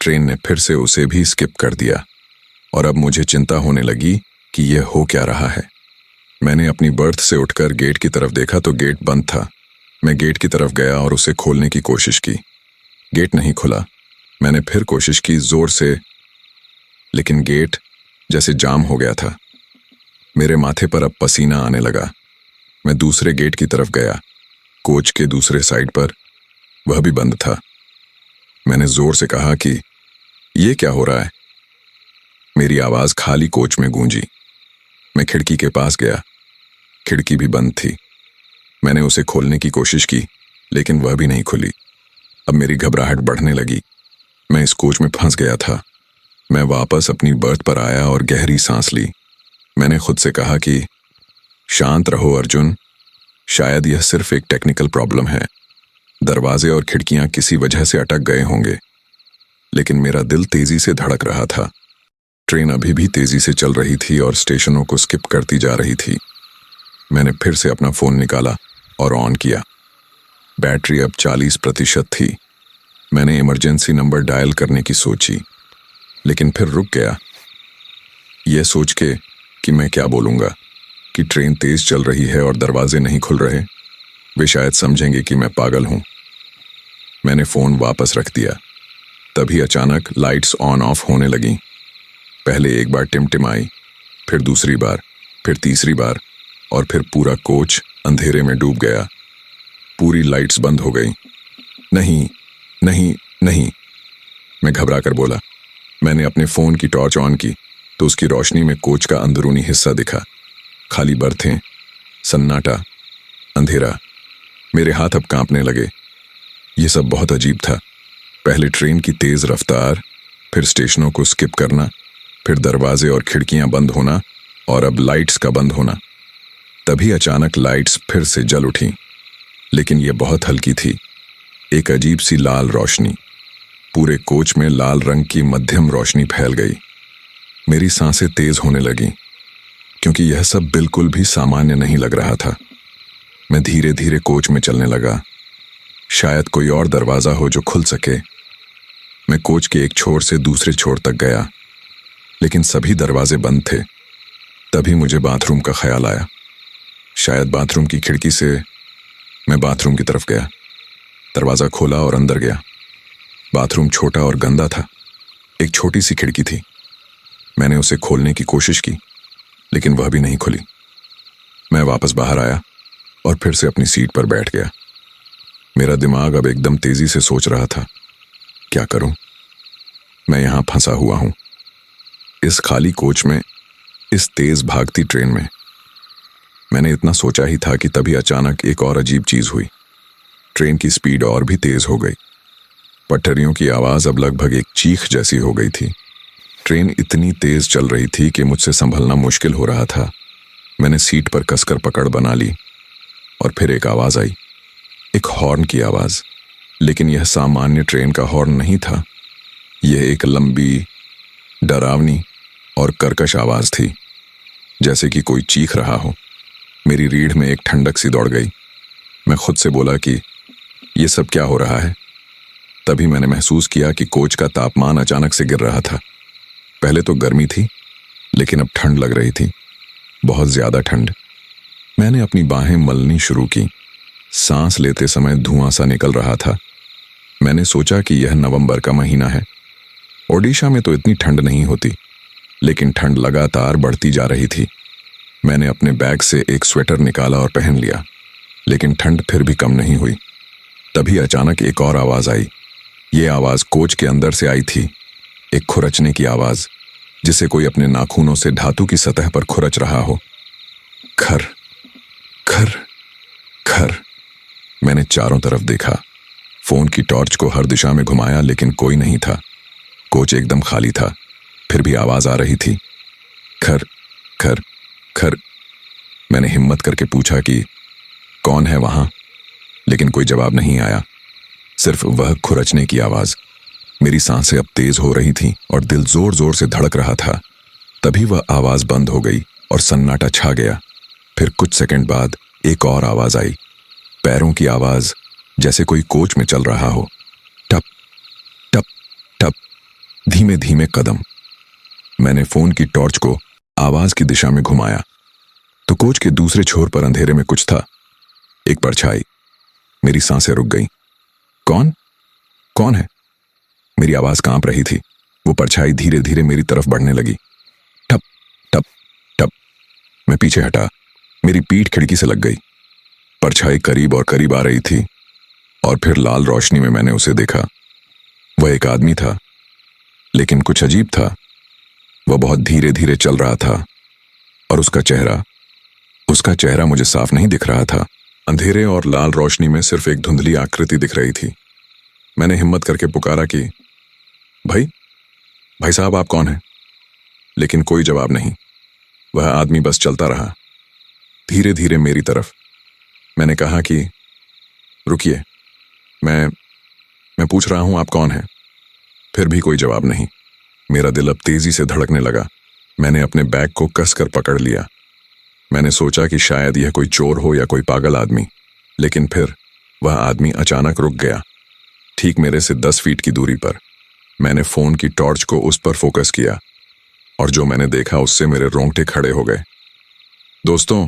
ट्रेन ने फिर से उसे भी स्किप कर दिया और अब मुझे चिंता होने लगी कि यह हो क्या रहा है। मैंने अपनी बर्थ से उठकर गेट की तरफ देखा तो गेट बंद था। मैं गेट की तरफ गया और उसे खोलने की कोशिश की। गेट नहीं खुला। मैंने फिर कोशिश की जोर से, लेकिन गेट जैसे जाम हो गया था। मेरे माथे पर अब पसीना आने लगा। मैं दूसरे गेट की तरफ गया। कोच के दूसरे साइड पर वह भी बंद था। मैंने जोर से कहा कि यह क्या हो रहा है। मेरी आवाज खाली कोच में गूंजी। मैं खिड़की के पास गया। खिड़की भी बंद थी। मैंने उसे खोलने की कोशिश की, लेकिन वह भी नहीं खुली। अब मेरी घबराहट बढ़ने लगी। मैं इस कोच में फंस गया था। मैं वापस अपनी बर्थ पर आया और गहरी सांस ली। मैंने खुद से कहा कि शांत रहो अर्जुन, शायद यह सिर्फ एक टेक्निकल प्रॉब्लम है। दरवाजे और खिड़कियां किसी वजह से अटक गए होंगे। लेकिन मेरा दिल तेजी से धड़क रहा था। ट्रेन अभी भी तेजी से चल रही थी और स्टेशनों को स्किप करती जा रही थी। मैंने फिर से अपना फोन निकाला और ऑन किया। बैटरी अब 40% थी। मैंने इमरजेंसी नंबर डायल करने की सोची, लेकिन फिर रुक गया, यह सोच के कि मैं क्या बोलूंगा, कि ट्रेन तेज चल रही है और दरवाजे नहीं खुल रहे। वे शायद समझेंगे कि मैं पागल हूं। मैंने फोन वापस रख दिया। तभी अचानक लाइट्स ऑन ऑफ होने लगीं। पहले एक बार टिमटिमाई, फिर दूसरी बार, फिर तीसरी बार, और फिर पूरा कोच अंधेरे में डूब गया। पूरी लाइट्स बंद हो गई। नहीं, नहीं, नहीं, मैं घबरा कर बोला। मैंने अपने फोन की टॉर्च ऑन की तो उसकी रोशनी में कोच का अंदरूनी हिस्सा दिखा। खाली बर्थें, सन्नाटा, अंधेरा। मेरे हाथ अब कांपने लगे। ये सब बहुत अजीब था। पहले ट्रेन की तेज रफ्तार, फिर स्टेशनों को स्किप करना, फिर दरवाजे और खिड़कियां बंद होना, और अब लाइट्स का बंद होना। तभी अचानक लाइट्स फिर से जल उठी, लेकिन यह बहुत हल्की थी। एक अजीब सी लाल रोशनी। पूरे कोच में लाल रंग की मध्यम रोशनी फैल गई। मेरी सांसें तेज होने लगीं, क्योंकि यह सब बिल्कुल भी सामान्य नहीं लग रहा था। मैं धीरे धीरे कोच में चलने लगा। शायद कोई और दरवाजा हो जो खुल सके। मैं कोच के एक छोर से दूसरे छोर तक गया, लेकिन सभी दरवाजे बंद थे। तभी मुझे बाथरूम का ख्याल आया। शायद बाथरूम की खिड़की से मैं बाथरूम की तरफ गया। दरवाजा खोला और अंदर गया। बाथरूम छोटा और गंदा था। एक छोटी सी खिड़की थी। मैंने उसे खोलने की कोशिश की, लेकिन वह भी नहीं खुली। मैं वापस बाहर आया और फिर से अपनी सीट पर बैठ गया। मेरा दिमाग अब एकदम तेजी से सोच रहा था, क्या करूं? मैं यहां फंसा हुआ हूं, इस खाली कोच में, इस तेज भागती ट्रेन में। मैंने इतना सोचा ही था कि तभी अचानक एक और अजीब चीज हुई। ट्रेन की स्पीड और भी तेज हो गई। पटरियों की आवाज अब लगभग एक चीख जैसी हो गई थी। ट्रेन इतनी तेज चल रही थी कि मुझसे संभलना मुश्किल हो रहा था। मैंने सीट पर कसकर पकड़ बना ली और फिर एक आवाज आई, एक हॉर्न की आवाज। लेकिन यह सामान्य ट्रेन का हॉर्न नहीं था। यह एक लंबी, डरावनी और कर्कश आवाज थी, जैसे कि कोई चीख रहा हो। मेरी रीढ़ में एक ठंडक सी दौड़ गई। मैं खुद से बोला कि यह सब क्या हो रहा है। तभी मैंने महसूस किया कि कोच का तापमान अचानक से गिर रहा था। पहले तो गर्मी थी, लेकिन अब ठंड लग रही थी, बहुत ज्यादा ठंड। मैंने अपनी बाहें मलनी शुरू की। सांस लेते समय धुआं सा निकल रहा था। मैंने सोचा कि यह नवंबर का महीना है। ओडिशा में तो इतनी ठंड नहीं होती, लेकिन ठंड लगातार बढ़ती जा रही थी। मैंने अपने बैग से एक स्वेटर निकाला और पहन लिया, लेकिन ठंड फिर भी कम नहीं हुई। तभी अचानक एक और आवाज आई। ये आवाज कोच के अंदर से आई थी, एक खुरचने की आवाज, जिसे कोई अपने नाखूनों से धातु की सतह पर खुरच रहा हो। खर खर खर। मैंने चारों तरफ देखा, फोन की टॉर्च को हर दिशा में घुमाया, लेकिन कोई नहीं था। कोच एकदम खाली था, फिर भी आवाज आ रही थी, खर खर खर। मैंने हिम्मत करके पूछा कि कौन है वहां, लेकिन कोई जवाब नहीं आया, सिर्फ वह खुरचने की आवाज। मेरी सांसें अब तेज हो रही थीं और दिल जोर जोर से धड़क रहा था। तभी वह आवाज बंद हो गई और सन्नाटा छा गया। फिर कुछ सेकंड बाद एक और आवाज आई, पैरों की आवाज, जैसे कोई कोच में चल रहा हो। टप टप टप, धीमे धीमे कदम। मैंने फोन की टॉर्च को आवाज की दिशा में घुमाया तो कोच के दूसरे छोर पर अंधेरे में कुछ था, एक परछाई। मेरी सांसें रुक गईं। कौन कौन है? मेरी आवाज कांप रही थी। वो परछाई धीरे धीरे मेरी तरफ बढ़ने लगी। टप टप टप। मैं पीछे हटा, मेरी पीठ खिड़की से लग गई। परछाई करीब और करीब आ रही थी और फिर लाल रोशनी में मैंने उसे देखा। वह एक आदमी था, लेकिन कुछ अजीब था। वह बहुत धीरे धीरे चल रहा था और उसका चेहरा मुझे साफ नहीं दिख रहा था। अंधेरे और लाल रोशनी में सिर्फ एक धुंधली आकृति दिख रही थी। मैंने हिम्मत करके पुकारा कि भाई भाई साहब, आप कौन हैं? लेकिन कोई जवाब नहीं। वह आदमी बस चलता रहा, धीरे धीरे मेरी तरफ। मैंने कहा कि रुकिए, मैं पूछ रहा हूं आप कौन हैं? फिर भी कोई जवाब नहीं। मेरा दिल अब तेजी से धड़कने लगा। मैंने अपने बैग को कसकर पकड़ लिया। मैंने सोचा कि शायद यह कोई चोर हो या कोई पागल आदमी, लेकिन फिर वह आदमी अचानक रुक गया, ठीक मेरे से 10 फीट की दूरी पर। मैंने फोन की टॉर्च को उस पर फोकस किया और जो मैंने देखा उससे मेरे रोंगटे खड़े हो गए। दोस्तों,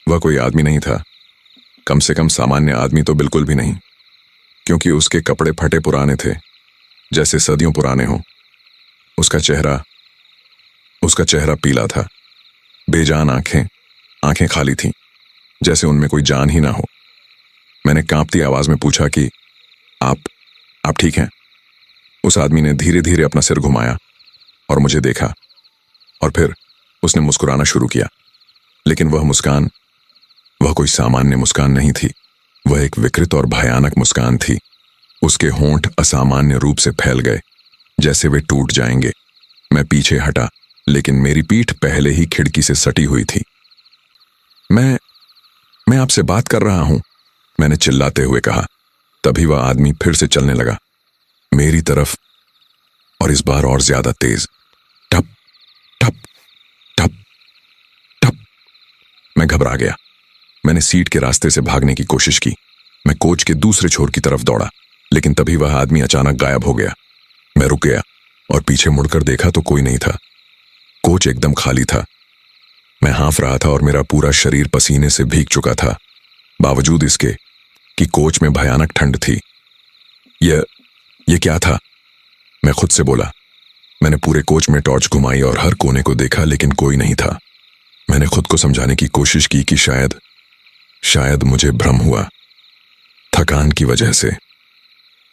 वह कोई आदमी नहीं था, कम से कम सामान्य आदमी तो बिल्कुल भी नहीं, क्योंकि उसके कपड़े फटे पुराने थे, जैसे सदियों पुराने हों। उसका चेहरा पीला था, बेजान आंखें खाली थीं, जैसे उनमें कोई जान ही ना हो। मैंने कांपती आवाज में पूछा कि आप ठीक हैं? उस आदमी ने धीरे धीरे अपना सिर घुमाया और मुझे देखा, और फिर उसने मुस्कुराना शुरू किया। लेकिन वह कोई सामान्य मुस्कान नहीं थी। वह एक विकृत और भयानक मुस्कान थी। उसके होंठ असामान्य रूप से फैल गए, जैसे वे टूट जाएंगे। मैं पीछे हटा, लेकिन मेरी पीठ पहले ही खिड़की से सटी हुई थी। मैं आपसे बात कर रहा हूं, मैंने चिल्लाते हुए कहा। तभी वह आदमी फिर से चलने लगा मेरी तरफ, और इस बार और ज्यादा तेज। टप टप टप टप। मैं घबरा गया। मैंने सीट के रास्ते से भागने की कोशिश की। मैं कोच के दूसरे छोर की तरफ दौड़ा, लेकिन तभी वह आदमी अचानक गायब हो गया। मैं रुक गया और पीछे मुड़कर देखा तो कोई नहीं था। कोच एकदम खाली था। मैं हाँफ रहा था और मेरा पूरा शरीर पसीने से भीग चुका था, बावजूद इसके कि कोच में भयानक ठंड थी। यह क्या था? मैं खुद से बोला। मैंने पूरे कोच में टॉर्च घुमाई और हर कोने को देखा, लेकिन कोई नहीं था। मैंने खुद को समझाने की कोशिश की कि शायद मुझे भ्रम हुआ, थकान की वजह से।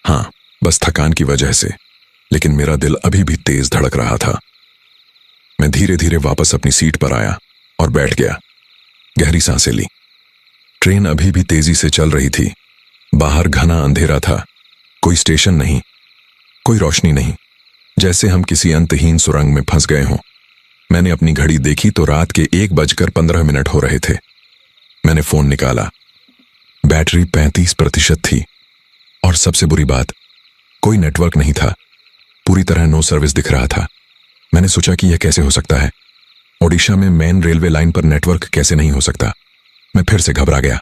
हाँ, बस थकान की वजह से। लेकिन मेरा दिल अभी भी तेज धड़क रहा था। मैं धीरे धीरे वापस अपनी सीट पर आया और बैठ गया। गहरी सांसें ली। ट्रेन अभी भी तेजी से चल रही थी। बाहर घना अंधेरा था। कोई स्टेशन नहीं, कोई रोशनी नहीं, जैसे हम किसी अंतहीन सुरंग में फंस गए हों। मैंने अपनी घड़ी देखी तो रात के 1:15 हो रहे थे। मैंने फोन निकाला। बैटरी 35% थी। और सबसे बुरी बात, कोई नेटवर्क नहीं था। पूरी तरह नो सर्विस दिख रहा था। मैंने सोचा कि यह कैसे हो सकता है। ओडिशा में मेन रेलवे लाइन पर नेटवर्क कैसे नहीं हो सकता। मैं फिर से घबरा गया।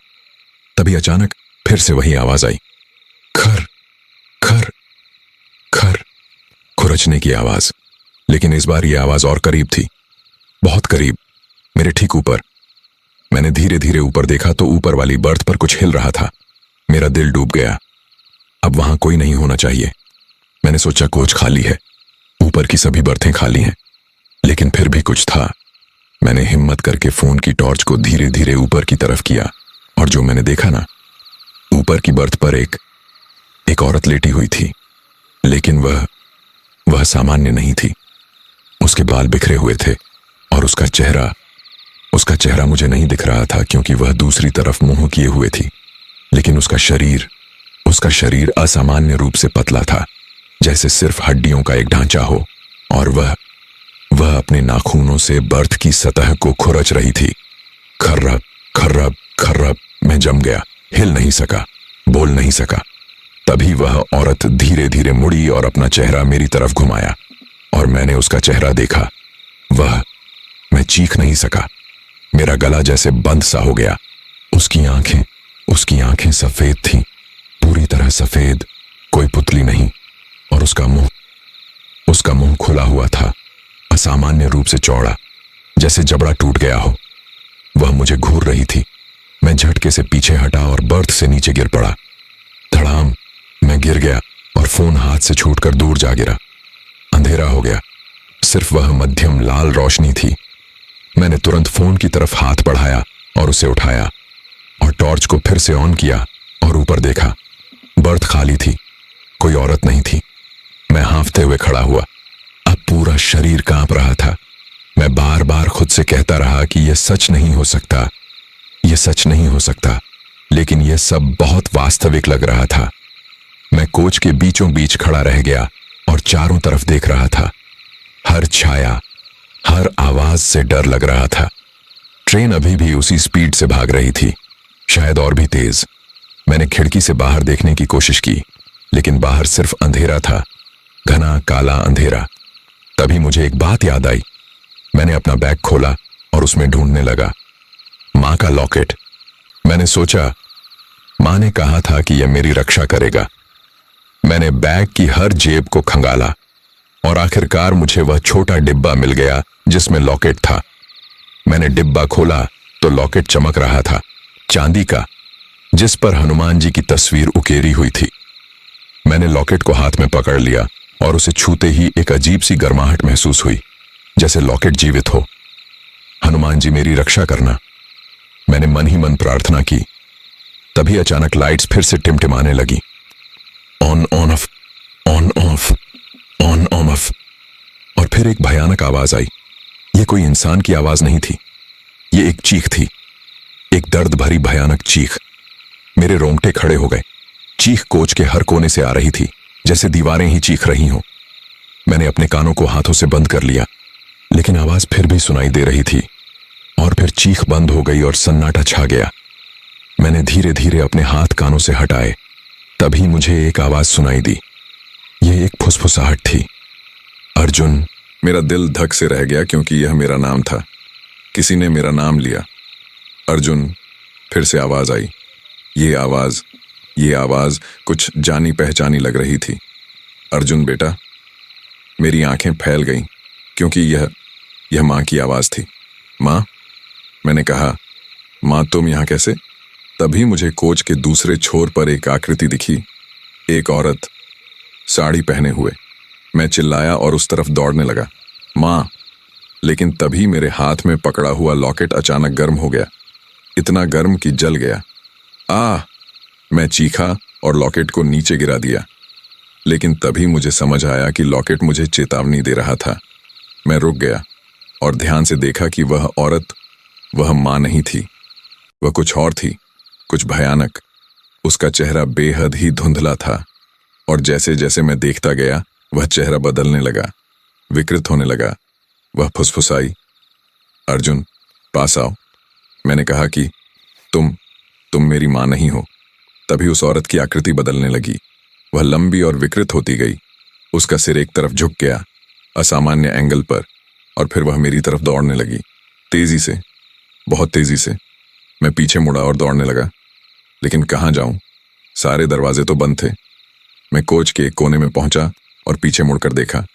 तभी अचानक फिर से वही आवाज आई, खर खर खर, खुरचने की आवाज। लेकिन इस बार यह आवाज और करीब थी, बहुत करीब, मेरे ठीक ऊपर। मैंने धीरे धीरे ऊपर देखा तो ऊपर वाली बर्थ पर कुछ हिल रहा था। मेरा दिल डूब गया। अब वहां कोई नहीं होना चाहिए। मैंने सोचा कोच खाली है, ऊपर की सभी बर्थें खाली हैं। लेकिन फिर भी कुछ था। मैंने हिम्मत करके फोन की टॉर्च को धीरे धीरे ऊपर की तरफ किया, और जो मैंने देखा ना, ऊपर की बर्थ पर एक औरत लेटी हुई थी। लेकिन वह सामान्य नहीं थी। उसके बाल बिखरे हुए थे और उसका चेहरा मुझे नहीं दिख रहा था, क्योंकि वह दूसरी तरफ मुंह किए हुए थी। लेकिन उसका शरीर असामान्य रूप से पतला था, जैसे सिर्फ हड्डियों का एक ढांचा हो। और वह अपने नाखूनों से बर्थ की सतह को खुरच रही थी। खर्रब खर्रब खर्रब। मैं जम गया, हिल नहीं सका, बोल नहीं सका। तभी वह औरत धीरे धीरे मुड़ी और अपना चेहरा मेरी तरफ घुमाया, और मैंने उसका चेहरा देखा। मैं चीख नहीं सका। मेरा गला जैसे बंद सा हो गया। उसकी आंखें सफेद थीं, पूरी तरह सफेद, कोई पुतली नहीं। और उसका मुंह खुला हुआ था, असामान्य रूप से चौड़ा, जैसे जबड़ा टूट गया हो। वह मुझे घूर रही थी। मैं झटके से पीछे हटा और बर्थ से नीचे गिर पड़ा। धड़ाम, मैं गिर गया और फोन हाथ से छूटकर दूर जा गिरा। अंधेरा हो गया, सिर्फ वह मध्यम लाल रोशनी थी। मैंने तुरंत फोन की तरफ हाथ बढ़ाया और उसे उठाया और टॉर्च को फिर से ऑन किया और ऊपर देखा। बर्थ खाली थी, कोई औरत नहीं थी। मैं हांफते हुए खड़ा हुआ। अब पूरा शरीर कांप रहा था। मैं बार बार खुद से कहता रहा कि यह सच नहीं हो सकता, यह सच नहीं हो सकता। लेकिन यह सब बहुत वास्तविक लग रहा था। मैं कोच के बीचों बीच खड़ा रह गया और चारों तरफ देख रहा था। हर छाया, हर आवाज से डर लग रहा था। ट्रेन अभी भी उसी स्पीड से भाग रही थी, शायद और भी तेज। मैंने खिड़की से बाहर देखने की कोशिश की, लेकिन बाहर सिर्फ अंधेरा था, घना काला अंधेरा। तभी मुझे एक बात याद आई। मैंने अपना बैग खोला और उसमें ढूंढने लगा। मां का लॉकेट। मैंने सोचा, मां ने कहा था कि यह मेरी रक्षा करेगा। मैंने बैग की हर जेब को खंगाला और आखिरकार मुझे वह छोटा डिब्बा मिल गया जिसमें लॉकेट था। मैंने डिब्बा खोला तो लॉकेट चमक रहा था, चांदी का, जिस पर हनुमान जी की तस्वीर उकेरी हुई थी। मैंने लॉकेट को हाथ में पकड़ लिया और उसे छूते ही एक अजीब सी गर्माहट महसूस हुई, जैसे लॉकेट जीवित हो। हनुमान जी मेरी रक्षा करना, मैंने मन ही मन प्रार्थना की। तभी अचानक लाइट्स फिर से टिमटिमाने लगी। On on off, on off, on on off. और फिर एक भयानक आवाज आई। यह कोई इंसान की आवाज नहीं थी, यह एक चीख थी, एक दर्द भरी भयानक चीख। मेरे रोंगटे खड़े हो गए। चीख कोच के हर कोने से आ रही थी, जैसे दीवारें ही चीख रही हों। मैंने अपने कानों को हाथों से बंद कर लिया, लेकिन आवाज फिर भी सुनाई दे रही थी। और फिर चीख बंद हो गई और सन्नाटा छा गया। मैंने धीरे धीरे अपने हाथ कानों से हटाए। तभी मुझे एक आवाज सुनाई दी। यह एक फुसफुसाहट थी, अर्जुन। मेरा दिल धक से रह गया, क्योंकि यह मेरा नाम था। किसी ने मेरा नाम लिया, अर्जुन। फिर से आवाज आई। ये आवाज कुछ जानी पहचानी लग रही थी। अर्जुन बेटा। मेरी आंखें फैल गईं, क्योंकि यह मां की आवाज थी। मां, मैंने कहा। मां, तुम यहां कैसे? तभी मुझे कोच के दूसरे छोर पर एक आकृति दिखी, एक औरत, साड़ी पहने हुए। मैं चिल्लाया और उस तरफ दौड़ने लगा, माँ। लेकिन तभी मेरे हाथ में पकड़ा हुआ लॉकेट अचानक गर्म हो गया, इतना गर्म कि जल गया। आ! मैं चीखा और लॉकेट को नीचे गिरा दिया। लेकिन तभी मुझे समझ आया कि लॉकेट मुझे चेतावनी दे रहा था। मैं रुक गया और ध्यान से देखा कि वह औरत, वह माँ नहीं थी, वह कुछ और थी, कुछ भयानक। उसका चेहरा बेहद ही धुंधला था और जैसे जैसे मैं देखता गया वह चेहरा बदलने लगा, विकृत होने लगा। वह फुसफुसाई, अर्जुन, पास आओ। मैंने कहा कि तुम मेरी माँ नहीं हो। तभी उस औरत की आकृति बदलने लगी। वह लंबी और विकृत होती गई। उसका सिर एक तरफ झुक गया, असामान्य एंगल पर, और फिर वह मेरी तरफ दौड़ने लगी, तेजी से, बहुत तेजी से। मैं पीछे मुड़ा और दौड़ने लगा, लेकिन कहाँ जाऊं? सारे दरवाजे तो बंद थे। मैं कोच के एक कोने में पहुंचा और पीछे मुड़कर देखा।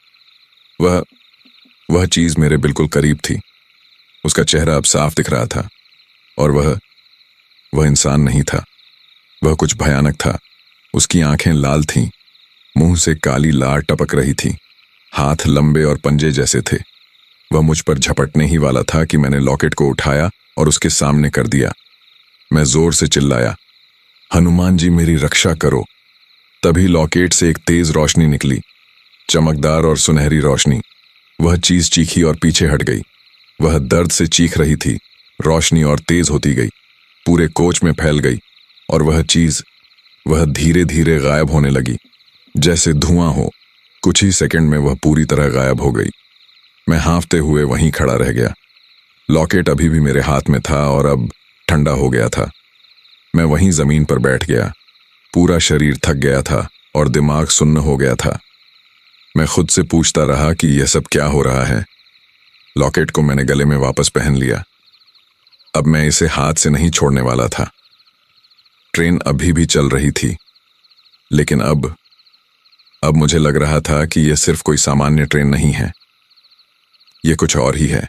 वह चीज मेरे बिल्कुल करीब थी। उसका चेहरा अब साफ दिख रहा था और वह इंसान नहीं था। वह कुछ भयानक था। उसकी आंखें लाल थीं, मुंह से काली लार टपक रही थी, हाथ लंबे और पंजे जैसे थे। वह मुझ पर झपटने ही वाला था कि मैंने लॉकेट को उठाया और उसके सामने कर दिया। मैं जोर से चिल्लाया, हनुमान जी मेरी रक्षा करो। तभी लॉकेट से एक तेज रोशनी निकली, चमकदार और सुनहरी रोशनी। वह चीज चीखी और पीछे हट गई। वह दर्द से चीख रही थी। रोशनी और तेज होती गई, पूरे कोच में फैल गई, और वह धीरे धीरे गायब होने लगी, जैसे धुआं हो। कुछ ही सेकंड में वह पूरी तरह गायब हो गई। मैं हांफते हुए वहीं खड़ा रह गया। लॉकेट अभी भी मेरे हाथ में था और अब ठंडा हो गया था। मैं वहीं जमीन पर बैठ गया। पूरा शरीर थक गया था और दिमाग सुन्न हो गया था। मैं खुद से पूछता रहा कि यह सब क्या हो रहा है। लॉकेट को मैंने गले में वापस पहन लिया। अब मैं इसे हाथ से नहीं छोड़ने वाला था। ट्रेन अभी भी चल रही थी, लेकिन अब मुझे लग रहा था कि यह सिर्फ कोई सामान्य ट्रेन नहीं है, यह कुछ और ही है।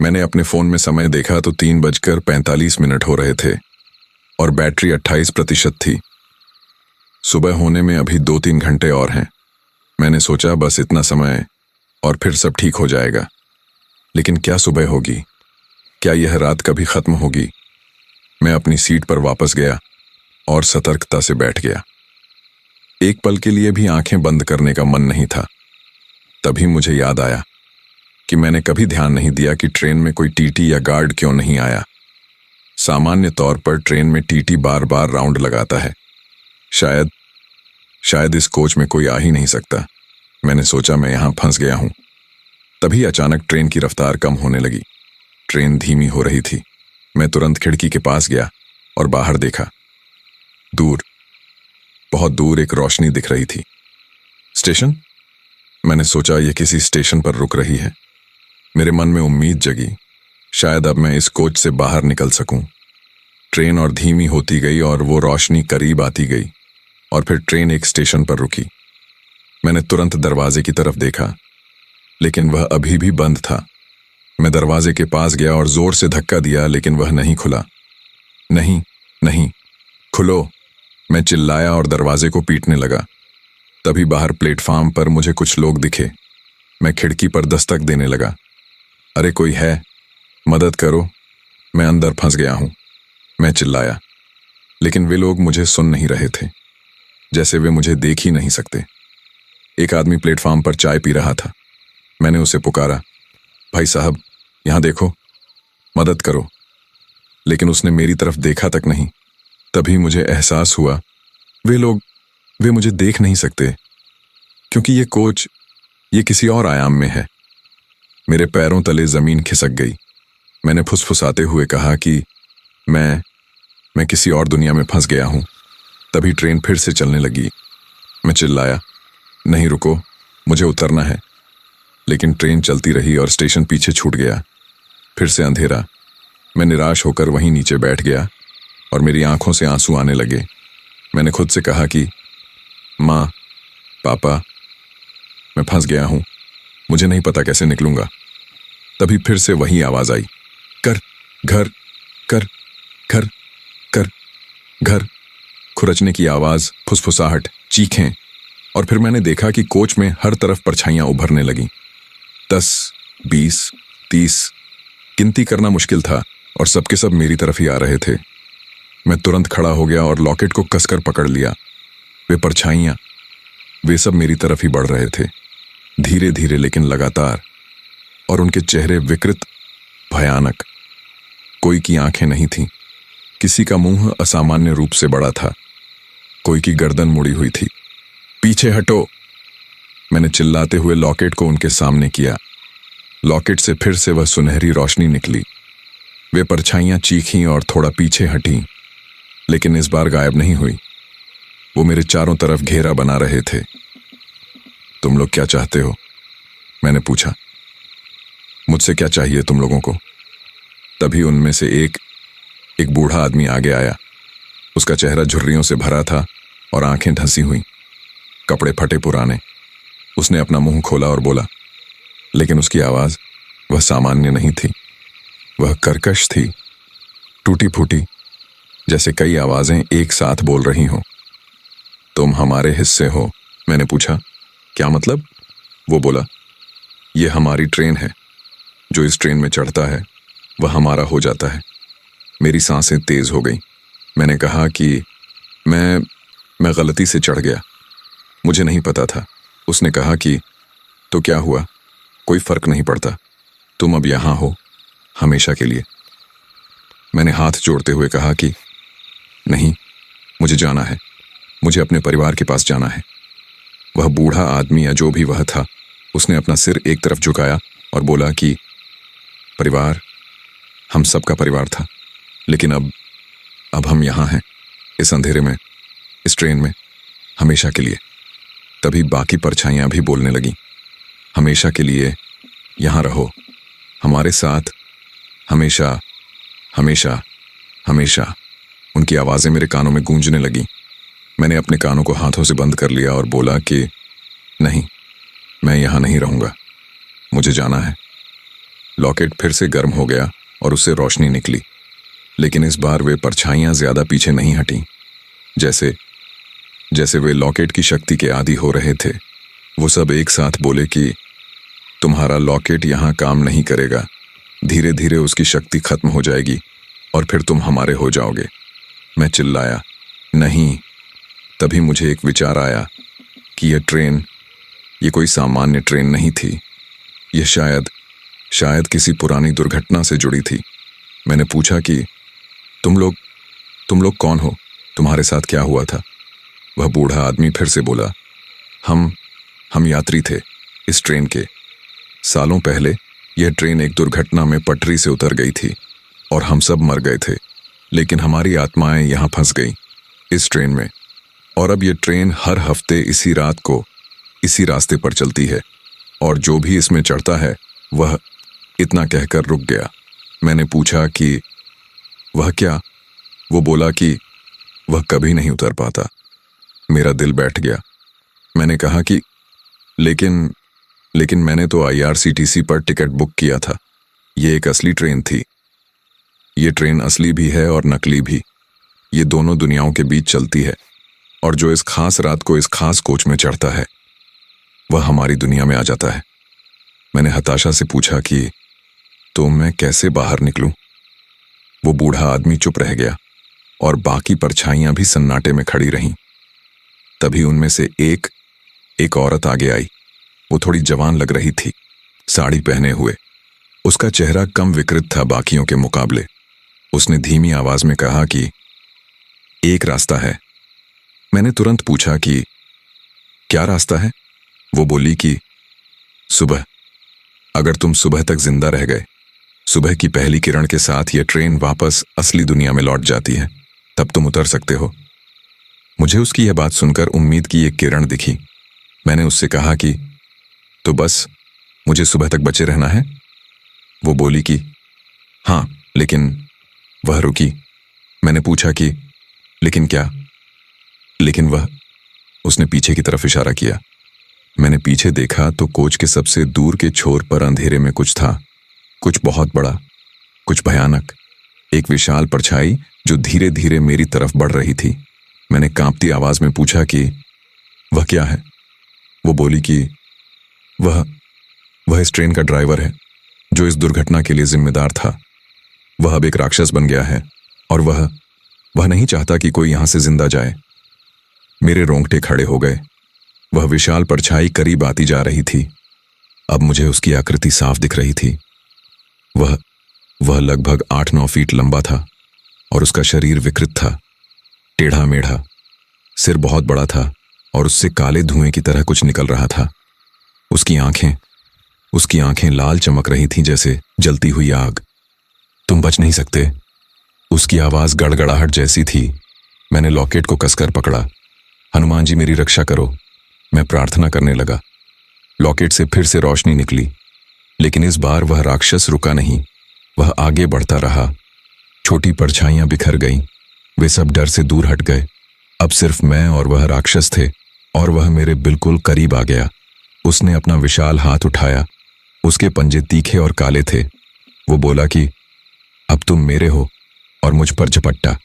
मैंने अपने फोन में समय देखा तो 3:45 हो रहे थे और बैटरी 28% थी। सुबह होने में अभी 2-3 घंटे और हैं। मैंने सोचा बस इतना समय और फिर सब ठीक हो जाएगा। लेकिन क्या सुबह होगी? क्या यह रात कभी खत्म होगी? मैं अपनी सीट पर वापस गया और सतर्कता से बैठ गया। एक पल के लिए भी आंखें बंद करने का मन नहीं था। तभी मुझे याद आया कि मैंने कभी ध्यान नहीं दिया कि ट्रेन में कोई टीटी या गार्ड क्यों नहीं आया। सामान्य तौर पर ट्रेन में टीटी बार बार राउंड लगाता है। शायद इस कोच में कोई आ ही नहीं सकता। मैंने सोचा मैं यहां फंस गया हूं। तभी अचानक ट्रेन की रफ्तार कम होने लगी। ट्रेन धीमी हो रही थी। मैं तुरंत खिड़की के पास गया और बाहर देखा। दूर, बहुत दूर एक रोशनी दिख रही थी। स्टेशन? मैंने सोचा यह किसी स्टेशन पर रुक रही है। मेरे मन में उम्मीद जगी, शायद अब मैं इस कोच से बाहर निकल सकूं। ट्रेन और धीमी होती गई और वो रोशनी करीब आती गई और फिर ट्रेन एक स्टेशन पर रुकी। मैंने तुरंत दरवाजे की तरफ देखा, लेकिन वह अभी भी बंद था। मैं दरवाजे के पास गया और जोर से धक्का दिया, लेकिन वह नहीं खुला। नहीं, नहीं, खुलो! मैं चिल्लाया और दरवाजे को पीटने लगा। तभी बाहर प्लेटफार्म पर मुझे कुछ लोग दिखे। मैं खिड़की पर दस्तक देने लगा। अरे कोई है? मदद करो, मैं अंदर फंस गया हूं, मैं चिल्लाया। लेकिन वे लोग मुझे सुन नहीं रहे थे, जैसे वे मुझे देख ही नहीं सकते। एक आदमी प्लेटफार्म पर चाय पी रहा था। मैंने उसे पुकारा, भाई साहब, यहां देखो, मदद करो। लेकिन उसने मेरी तरफ देखा तक नहीं। तभी मुझे एहसास हुआ, वे मुझे देख नहीं सकते, क्योंकि ये कोच, ये किसी और आयाम में है। मेरे पैरों तले जमीन खिसक गई। मैंने फुसफुसाते हुए कहा कि मैं किसी और दुनिया में फंस गया हूं। तभी ट्रेन फिर से चलने लगी। मैं चिल्लाया, नहीं रुको, मुझे उतरना है। लेकिन ट्रेन चलती रही और स्टेशन पीछे छूट गया। फिर से अंधेरा। मैं निराश होकर वहीं नीचे बैठ गया और मेरी आंखों से आंसू आने लगे। मैंने खुद से कहा कि माँ, पापा, मैं फंस गया हूं, मुझे नहीं पता कैसे निकलूंगा। तभी फिर से वही आवाज आई, कर, घर, कर, घर, कर, घर। खुरचने की आवाज, फुसफुसाहट, चीखें। और फिर मैंने देखा कि कोच में हर तरफ परछाइयां उभरने लगीं। 10, 20, 30, गिनती करना मुश्किल था और सबके सब मेरी तरफ ही आ रहे थे। मैं तुरंत खड़ा हो गया और लॉकेट को कसकर पकड़ लिया। वे परछाइयां, वे सब मेरी तरफ ही बढ़ रहे थे, धीरे धीरे लेकिन लगातार, और उनके चेहरे विकृत, भयानक। कोई की आंखें नहीं थीं, किसी का मुंह असामान्य रूप से बड़ा था, कोई की गर्दन मुड़ी हुई थी। पीछे हटो, मैंने चिल्लाते हुए लॉकेट को उनके सामने किया। लॉकेट से फिर से वह सुनहरी रोशनी निकली। वे परछाइयां चीखीं और थोड़ा पीछे हटीं, लेकिन इस बार गायब नहीं हुई। वो मेरे चारों तरफ घेरा बना रहे थे। तुम लोग क्या चाहते हो? मैंने पूछा। मुझसे क्या चाहिए तुम लोगों को? तभी उनमें से एक बूढ़ा आदमी आगे आया। उसका चेहरा झुर्रियों से भरा था और आंखें धंसी हुई, कपड़े फटे पुराने। उसने अपना मुंह खोला और बोला, लेकिन उसकी आवाज वह सामान्य नहीं थी। वह कर्कश थी, टूटी फूटी, जैसे कई आवाजें एक साथ बोल रही हों। तुम हमारे हिस्से हो? मैंने पूछा। क्या मतलब? वो बोला, यह हमारी ट्रेन है। जो इस ट्रेन में चढ़ता है वह हमारा हो जाता है। मेरी सांसें तेज हो गईं। मैंने कहा कि मैं गलती से चढ़ गया, मुझे नहीं पता था। उसने कहा कि तो क्या हुआ, कोई फर्क नहीं पड़ता, तुम अब यहां हो हमेशा के लिए। मैंने हाथ जोड़ते हुए कहा कि नहीं, मुझे जाना है, मुझे अपने परिवार के पास जाना है। वह बूढ़ा आदमी या जो भी वह था, उसने अपना सिर एक तरफ झुकाया और बोला कि परिवार, हम सबका परिवार था, लेकिन अब हम यहाँ हैं, इस अंधेरे में, इस ट्रेन में, हमेशा के लिए। तभी बाकी परछाइयां भी बोलने लगीं, हमेशा के लिए यहाँ रहो, हमारे साथ, हमेशा, हमेशा, हमेशा। उनकी आवाज़ें मेरे कानों में गूंजने लगीं। मैंने अपने कानों को हाथों से बंद कर लिया और बोला कि नहीं, मैं यहाँ नहीं रहूँगा, मुझे जाना है। लॉकेट फिर से गर्म हो गया और उससे रोशनी निकली, लेकिन इस बार वे परछाइयाँ ज़्यादा पीछे नहीं हटीं। जैसे वे लॉकेट की शक्ति के आदी हो रहे थे। वो सब एक साथ बोले कि तुम्हारा लॉकेट यहाँ काम नहीं करेगा, धीरे धीरे उसकी शक्ति खत्म हो जाएगी और फिर तुम हमारे हो जाओगे। मैं चिल्लाया, नहीं। तभी मुझे एक विचार आया कि यह ट्रेन, ये कोई सामान्य ट्रेन नहीं थी। यह शायद किसी पुरानी दुर्घटना से जुड़ी थी। मैंने पूछा कि तुम लोग कौन हो? तुम्हारे साथ क्या हुआ था? वह बूढ़ा आदमी फिर से बोला, हम यात्री थे इस ट्रेन के। सालों पहले यह ट्रेन एक दुर्घटना में पटरी से उतर गई थी और हम सब मर गए थे, लेकिन हमारी आत्माएं यहाँ फंस गई इस ट्रेन में। और अब यह ट्रेन हर हफ्ते इसी रात को इसी रास्ते पर चलती है, और जो भी इसमें चढ़ता है वह, इतना कहकर रुक गया। मैंने पूछा कि वह क्या? वो बोला कि वह कभी नहीं उतर पाता। मेरा दिल बैठ गया। मैंने कहा कि लेकिन मैंने तो IRCTC पर टिकट बुक किया था, ये एक असली ट्रेन थी। ये ट्रेन असली भी है और नकली भी, ये दोनों दुनियाओं के बीच चलती है, और जो इस खास रात को इस खास कोच में चढ़ता है वह हमारी दुनिया में आ जाता है। मैंने हताशा से पूछा कि तो मैं कैसे बाहर निकलूं? वो बूढ़ा आदमी चुप रह गया और बाकी परछाइयां भी सन्नाटे में खड़ी रहीं। तभी उनमें से एक औरत आगे आई। वो थोड़ी जवान लग रही थी, साड़ी पहने हुए। उसका चेहरा कम विकृत था बाकियों के मुकाबले। उसने धीमी आवाज में कहा कि एक रास्ता है। मैंने तुरंत पूछा कि क्या रास्ता है? वो बोली कि सुबह, अगर तुम सुबह तक जिंदा रह गए, सुबह की पहली किरण के साथ यह ट्रेन वापस असली दुनिया में लौट जाती है, तब तुम उतर सकते हो। मुझे उसकी यह बात सुनकर उम्मीद की एक किरण दिखी। मैंने उससे कहा कि तो बस मुझे सुबह तक बचे रहना है? वो बोली कि हाँ, लेकिन वह रुकी। मैंने पूछा कि लेकिन क्या? लेकिन वह, उसने पीछे की तरफ इशारा किया। मैंने पीछे देखा तो कोच के सबसे दूर के छोर पर अंधेरे में कुछ था, कुछ बहुत बड़ा, कुछ भयानक, एक विशाल परछाई जो धीरे धीरे मेरी तरफ बढ़ रही थी। मैंने कांपती आवाज में पूछा कि वह क्या है? वो बोली कि वह वह इस ट्रेन का ड्राइवर है जो इस दुर्घटना के लिए जिम्मेदार था। वह अब एक राक्षस बन गया है और वह नहीं चाहता कि कोई यहां से जिंदा जाए। मेरे रोंगटे खड़े हो गए। वह विशाल परछाई करीब आती जा रही थी। अब मुझे उसकी आकृति साफ दिख रही थी। वह लगभग 8-9 फीट लंबा था और उसका शरीर विकृत था, टेढ़ा मेढ़ा। सिर बहुत बड़ा था और उससे काले धुएं की तरह कुछ निकल रहा था। उसकी आंखें लाल चमक रही थीं जैसे जलती हुई आग। तुम बच नहीं सकते। उसकी आवाज गड़गड़ाहट जैसी थी। मैंने लॉकेट को कसकर पकड़ा। हनुमान जी मेरी रक्षा करो, मैं प्रार्थना करने लगा। लॉकेट से फिर से रोशनी निकली, लेकिन इस बार वह राक्षस रुका नहीं। वह आगे बढ़ता रहा। छोटी परछाइयां बिखर गईं। वे सब डर से दूर हट गए। अब सिर्फ मैं और वह राक्षस थे और वह मेरे बिल्कुल करीब आ गया। उसने अपना विशाल हाथ उठाया। उसके पंजे तीखे और काले थे। वो बोला कि अब तुम मेरे हो और मुझ पर झपट्टा।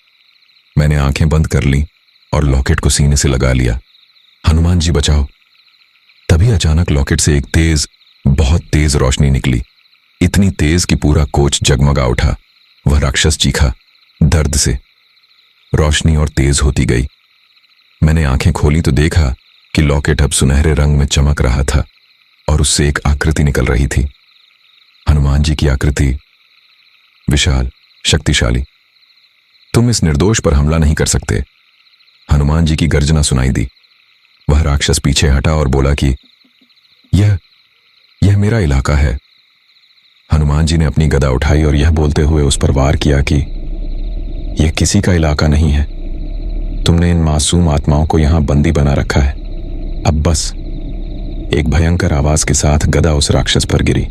मैंने आंखें बंद कर लीं और लॉकेट को सीने से लगा लिया। हनुमान जी बचाओ। तभी अचानक लॉकेट से एक बहुत तेज रोशनी निकली, इतनी तेज कि पूरा कोच जगमगा उठा। वह राक्षस चीखा दर्द से। रोशनी और तेज होती गई। मैंने आंखें खोली तो देखा कि लॉकेट अब सुनहरे रंग में चमक रहा था और उससे एक आकृति निकल रही थी। हनुमान जी की आकृति, विशाल, शक्तिशाली। तुम इस निर्दोष पर हमला नहीं कर सकते। हनुमान जी की गर्जना सुनाई दी। वह राक्षस पीछे हटा और बोला कि यह मेरा इलाका है। हनुमान जी ने अपनी गदा उठाई और यह बोलते हुए उस पर वार किया कि यह किसी का इलाका नहीं है। तुमने इन मासूम आत्माओं को यहां बंदी बना रखा है। अब बस। एक भयंकर आवाज के साथ गदा उस राक्षस पर गिरी।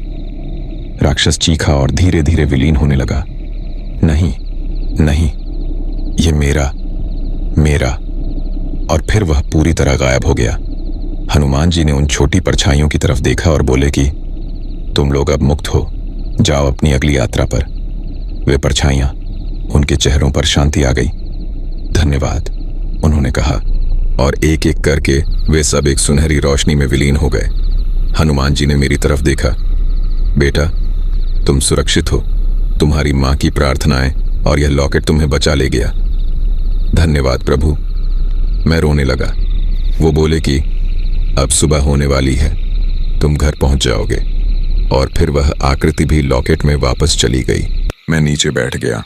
राक्षस चीखा और धीरे धीरे विलीन होने लगा। नहीं नहीं, ये मेरा। और फिर वह पूरी तरह गायब हो गया। हनुमान जी ने उन छोटी परछाइयों की तरफ देखा और बोले कि तुम लोग अब मुक्त हो, जाओ अपनी अगली यात्रा पर। वे परछाइयां, उनके चेहरों पर शांति आ गई। धन्यवाद, उन्होंने कहा, और एक एक करके वे सब एक सुनहरी रोशनी में विलीन हो गए। हनुमान जी ने मेरी तरफ देखा। बेटा, तुम सुरक्षित हो। तुम्हारी मां की प्रार्थनाएं और यह लॉकेट तुम्हें बचा ले गया। धन्यवाद प्रभु। मैं रोने लगा। वो बोले कि अब सुबह होने वाली है, तुम घर पहुंच जाओगे। और फिर वह आकृति भी लॉकेट में वापस चली गई। मैं नीचे बैठ गया।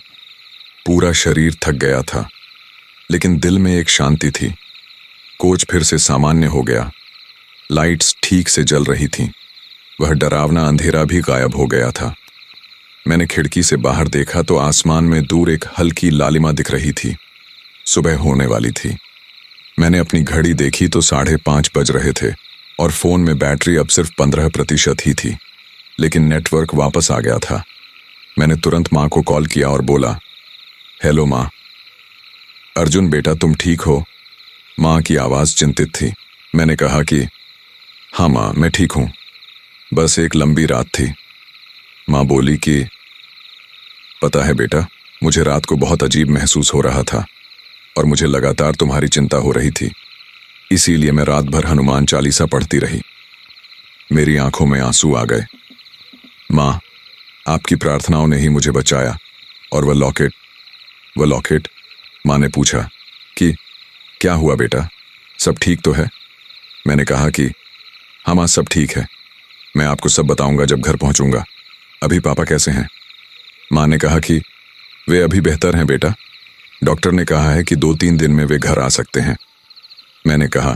पूरा शरीर थक गया था, लेकिन दिल में एक शांति थी। कोच फिर से सामान्य हो गया। लाइट्स ठीक से जल रही थीं। वह डरावना अंधेरा भी गायब हो गया था। मैंने खिड़की से बाहर देखा तो आसमान में दूर एक हल्की लालिमा दिख रही थी। सुबह होने वाली थी। मैंने अपनी घड़ी देखी तो 5:30 बज रहे थे और फोन में बैटरी अब सिर्फ 15% ही थी, लेकिन नेटवर्क वापस आ गया था। मैंने तुरंत माँ को कॉल किया और बोला, हेलो माँ। अर्जुन बेटा, तुम ठीक हो? माँ की आवाज़ चिंतित थी। मैंने कहा कि हाँ माँ, मैं ठीक हूँ, बस एक लंबी रात थी। माँ बोली कि पता है बेटा, मुझे रात को बहुत अजीब महसूस हो रहा था और मुझे लगातार तुम्हारी चिंता हो रही थी। इसीलिए मैं रात भर हनुमान चालीसा पढ़ती रही। मेरी आंखों में आंसू आ गए। माँ, आपकी प्रार्थनाओं ने ही मुझे बचाया। और वह लॉकेट, माँ ने पूछा कि क्या हुआ बेटा, सब ठीक तो है? मैंने कहा कि हाँ माँ, सब ठीक है। मैं आपको सब बताऊंगा जब घर पहुंचूंगा। अभी पापा कैसे हैं? माँ ने कहा कि वे अभी बेहतर हैं बेटा। डॉक्टर ने कहा है कि 2-3 दिन में वे घर आ सकते हैं। मैंने कहा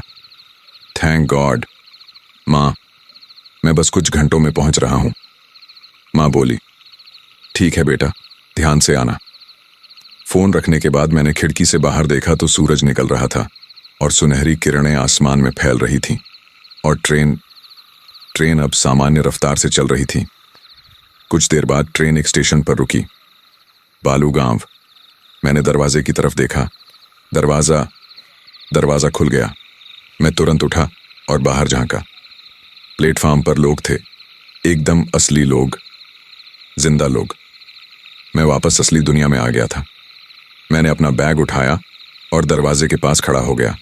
थैंक गॉड। माँ, मैं बस कुछ घंटों में पहुंच रहा हूं। माँ बोली ठीक है बेटा, ध्यान से आना। फोन रखने के बाद मैंने खिड़की से बाहर देखा तो सूरज निकल रहा था और सुनहरी किरणें आसमान में फैल रही थीं और ट्रेन अब सामान्य रफ्तार से चल रही थी। कुछ देर बाद ट्रेन एक स्टेशन पर रुकी, बालू गांव। मैंने दरवाजे की तरफ देखा। दरवाजा खुल गया। मैं तुरंत उठा और बाहर झांका। प्लेटफार्म पर लोग थे, एकदम असली लोग, जिंदा लोग। मैं वापस असली दुनिया में आ गया था। मैंने अपना बैग उठाया और दरवाजे के पास खड़ा हो गया।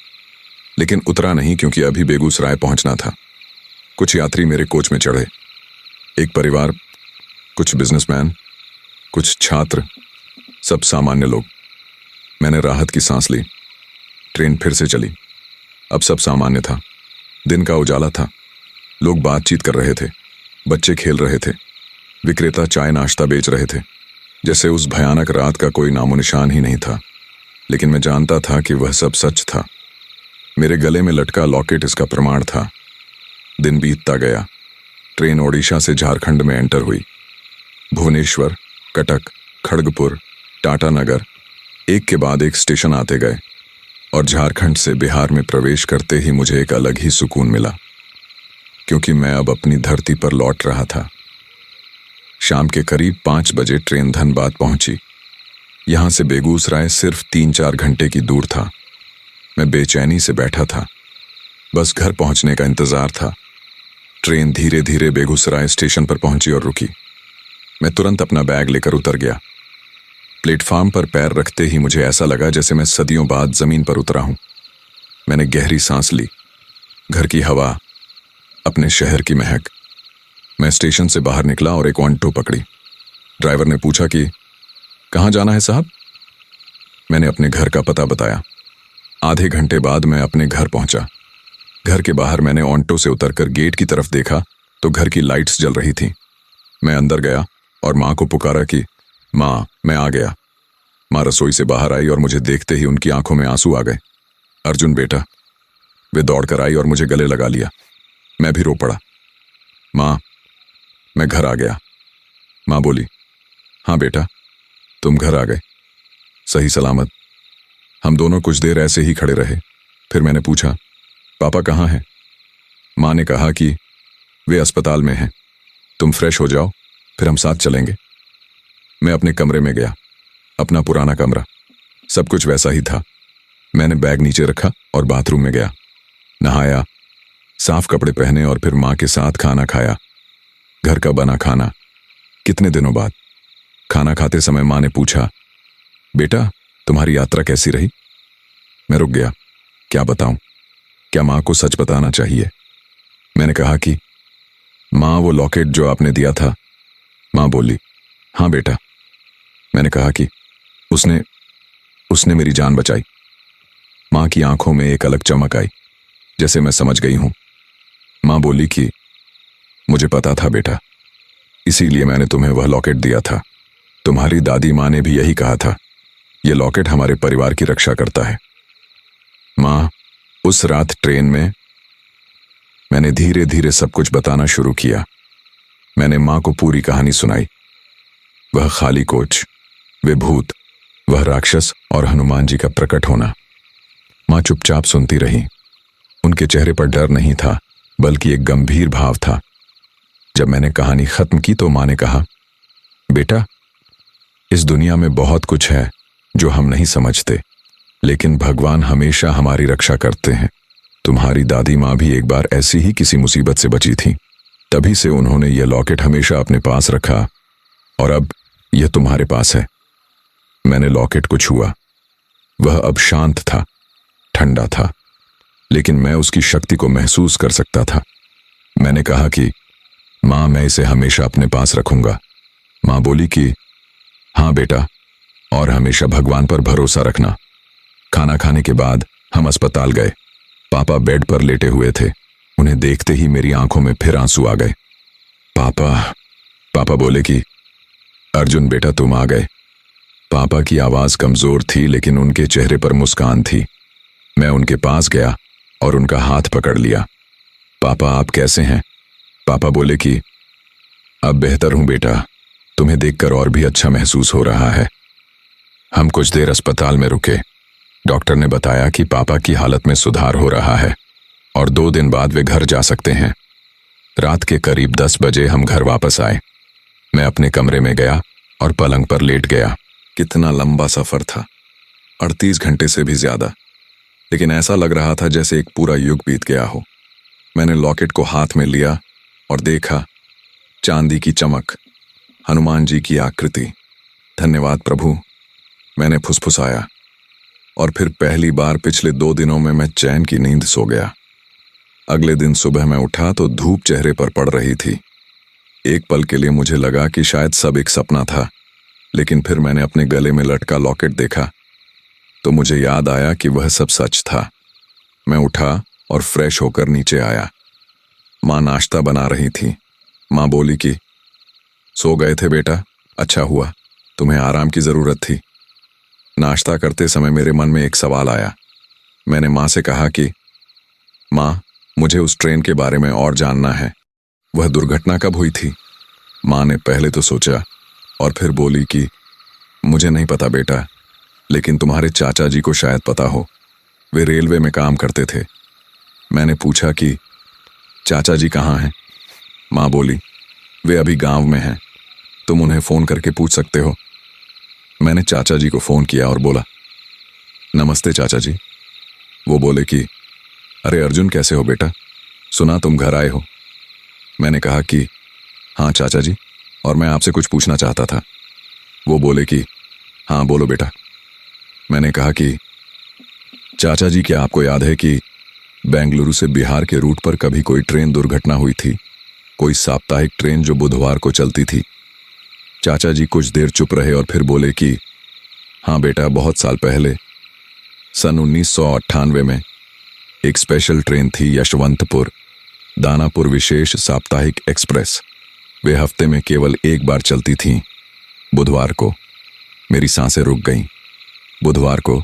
लेकिन उतरा नहीं क्योंकि अभी बेगूसराय पहुंचना था। कुछ यात्री मेरे कोच में चढ़े, एक परिवार, कुछ बिजनेसमैन, कुछ छात्र, सब सामान्य लोग। मैंने राहत की सांस ली। ट्रेन फिर से चली। अब सब सामान्य था। दिन का उजाला था। लोग बातचीत कर रहे थे, बच्चे खेल रहे थे, विक्रेता चाय नाश्ता बेच रहे थे, जैसे उस भयानक रात का कोई नामो निशान ही नहीं था। लेकिन मैं जानता था कि वह सब सच था। मेरे गले में लटका लॉकेट इसका प्रमाण था। दिन बीतता गया। ट्रेन ओडिशा से झारखंड में एंटर हुई। भुवनेश्वर, कटक, खड़गपुर, टाटानगर, एक के बाद एक स्टेशन आते गए और झारखंड से बिहार में प्रवेश करते ही मुझे एक अलग ही सुकून मिला, क्योंकि मैं अब अपनी धरती पर लौट रहा था। शाम के करीब 5 बजे ट्रेन धनबाद पहुंची। यहां से बेगूसराय सिर्फ 3-4 घंटे की दूर था। मैं बेचैनी से बैठा था। बस घर पहुंचने का इंतजार था। ट्रेन धीरे धीरे बेगूसराय स्टेशन पर पहुंची और रुकी। मैं तुरंत अपना बैग लेकर उतर गया। प्लेटफार्म पर पैर रखते ही मुझे ऐसा लगा जैसे मैं सदियों बाद जमीन पर उतरा हूं। मैंने गहरी सांस ली। घर की हवा, अपने शहर की महक। मैं स्टेशन से बाहर निकला और एक ऑटो पकड़ी। ड्राइवर ने पूछा कि कहाँ जाना है साहब? मैंने अपने घर का पता बताया। आधे घंटे बाद मैं अपने घर पहुंचा। घर के बाहर मैंने ऑटो से उतरकर गेट की तरफ देखा तो घर की लाइट्स जल रही थीं। मैं अंदर गया और माँ को पुकारा कि माँ, मैं आ गया। माँ रसोई से बाहर आई और मुझे देखते ही उनकी आंखों में आंसू आ गए। अर्जुन बेटा। वे दौड़कर आई और मुझे गले लगा लिया। मैं भी रो पड़ा। माँ, मैं घर आ गया। माँ बोली, हाँ बेटा, तुम घर आ गए, सही सलामत। हम दोनों कुछ देर ऐसे ही खड़े रहे। फिर मैंने पूछा, पापा कहाँ हैं? माँ ने कहा कि वे अस्पताल में हैं। तुम फ्रेश हो जाओ, फिर हम साथ चलेंगे। मैं अपने कमरे में गया। अपना पुराना कमरा, सब कुछ वैसा ही था। मैंने बैग नीचे रखा और बाथरूम में गया। नहाया, साफ कपड़े पहने और फिर माँ के साथ खाना खाया। घर का बना खाना। कितने दिनों बाद। खाना खाते समय माँ ने पूछा, बेटा तुम्हारी यात्रा कैसी रही? मैं रुक गया। क्या बताऊं? क्या माँ को सच बताना चाहिए? मैंने कहा कि माँ, वो लॉकेट जो आपने दिया था। माँ बोली, हाँ बेटा। मैंने कहा कि उसने मेरी जान बचाई। माँ की आंखों में एक अलग चमक आई, जैसे मैं समझ गई हूं। माँ बोली कि मुझे पता था बेटा, इसीलिए मैंने तुम्हें वह लॉकेट दिया था। तुम्हारी दादी माँ ने भी यही कहा था, यह लॉकेट हमारे परिवार की रक्षा करता है। माँ, उस रात ट्रेन में मैंने धीरे धीरे सब कुछ बताना शुरू किया। मैंने माँ को पूरी कहानी सुनाई। वह खाली कोच, वे भूत, वह राक्षस और हनुमान जी का प्रकट होना। माँ चुपचाप सुनती रही। उनके चेहरे पर डर नहीं था, बल्कि एक गंभीर भाव था। जब मैंने कहानी खत्म की तो माँ ने कहा, बेटा, इस दुनिया में बहुत कुछ है जो हम नहीं समझते, लेकिन भगवान हमेशा हमारी रक्षा करते हैं। तुम्हारी दादी माँ भी एक बार ऐसी ही किसी मुसीबत से बची थी। तभी से उन्होंने यह लॉकेट हमेशा अपने पास रखा और अब यह तुम्हारे पास है। मैंने लॉकेट को छुआ। वह अब शांत था, ठंडा था, लेकिन मैं उसकी शक्ति को महसूस कर सकता था। मैंने कहा कि माँ, मैं इसे हमेशा अपने पास रखूंगा। माँ बोली कि हाँ बेटा, और हमेशा भगवान पर भरोसा रखना। खाना खाने के बाद हम अस्पताल गए। पापा बेड पर लेटे हुए थे। उन्हें देखते ही मेरी आंखों में फिर आंसू आ गए। पापा बोले कि अर्जुन बेटा, तुम आ गए। पापा की आवाज कमजोर थी, लेकिन उनके चेहरे पर मुस्कान थी। मैं उनके पास गया और उनका हाथ पकड़ लिया। पापा, आप कैसे हैं? पापा बोले कि अब बेहतर हूं बेटा, तुम्हें देखकर और भी अच्छा महसूस हो रहा है। हम कुछ देर अस्पताल में रुके। डॉक्टर ने बताया कि पापा की हालत में सुधार हो रहा है और 2 दिन बाद वे घर जा सकते हैं। रात के करीब 10 बजे हम घर वापस आए। मैं अपने कमरे में गया और पलंग पर लेट गया। कितना लंबा सफर था, 38 घंटे से भी ज्यादा, लेकिन ऐसा लग रहा था जैसे एक पूरा युग बीत गया हो। मैंने लॉकेट को हाथ में लिया और देखा, चांदी की चमक, हनुमान जी की आकृति। धन्यवाद प्रभु, मैंने फुसफुसाया। और फिर पहली बार पिछले 2 दिनों में मैं चैन की नींद सो गया। अगले दिन सुबह मैं उठा तो धूप चेहरे पर पड़ रही थी। एक पल के लिए मुझे लगा कि शायद सब एक सपना था, लेकिन फिर मैंने अपने गले में लटका लॉकेट देखा तो मुझे याद आया कि वह सब सच था। मैं उठा और फ्रेश होकर नीचे आया। माँ नाश्ता बना रही थी। माँ बोली कि सो गए थे बेटा, अच्छा हुआ, तुम्हें आराम की जरूरत थी। नाश्ता करते समय मेरे मन में एक सवाल आया। मैंने माँ से कहा कि माँ, मुझे उस ट्रेन के बारे में और जानना है। वह दुर्घटना कब हुई थी? माँ ने पहले तो सोचा और फिर बोली कि मुझे नहीं पता बेटा, लेकिन तुम्हारे चाचा जी को शायद पता हो। वे रेलवे में काम करते थे। मैंने पूछा कि चाचा जी कहाँ हैं? माँ बोली वे अभी गांव में हैं, तुम उन्हें फोन करके पूछ सकते हो। मैंने चाचा जी को फोन किया और बोला नमस्ते चाचा जी। वो बोले कि अरे अर्जुन, कैसे हो बेटा, सुना तुम घर आए हो। मैंने कहा कि हाँ चाचा जी, और मैं आपसे कुछ पूछना चाहता था। वो बोले कि हाँ बोलो बेटा। मैंने कहा कि चाचा जी, क्या आपको याद है कि बेंगलुरु से बिहार के रूट पर कभी कोई ट्रेन दुर्घटना हुई थी? कोई साप्ताहिक ट्रेन जो बुधवार को चलती थी। चाचा जी कुछ देर चुप रहे और फिर बोले कि हाँ बेटा, बहुत साल पहले सन 1998 में एक स्पेशल ट्रेन थी, यशवंतपुर दानापुर विशेष साप्ताहिक एक्सप्रेस। वे हफ्ते में केवल एक बार चलती थीं, बुधवार को। मेरी सांसें रुक गईं। बुधवार को?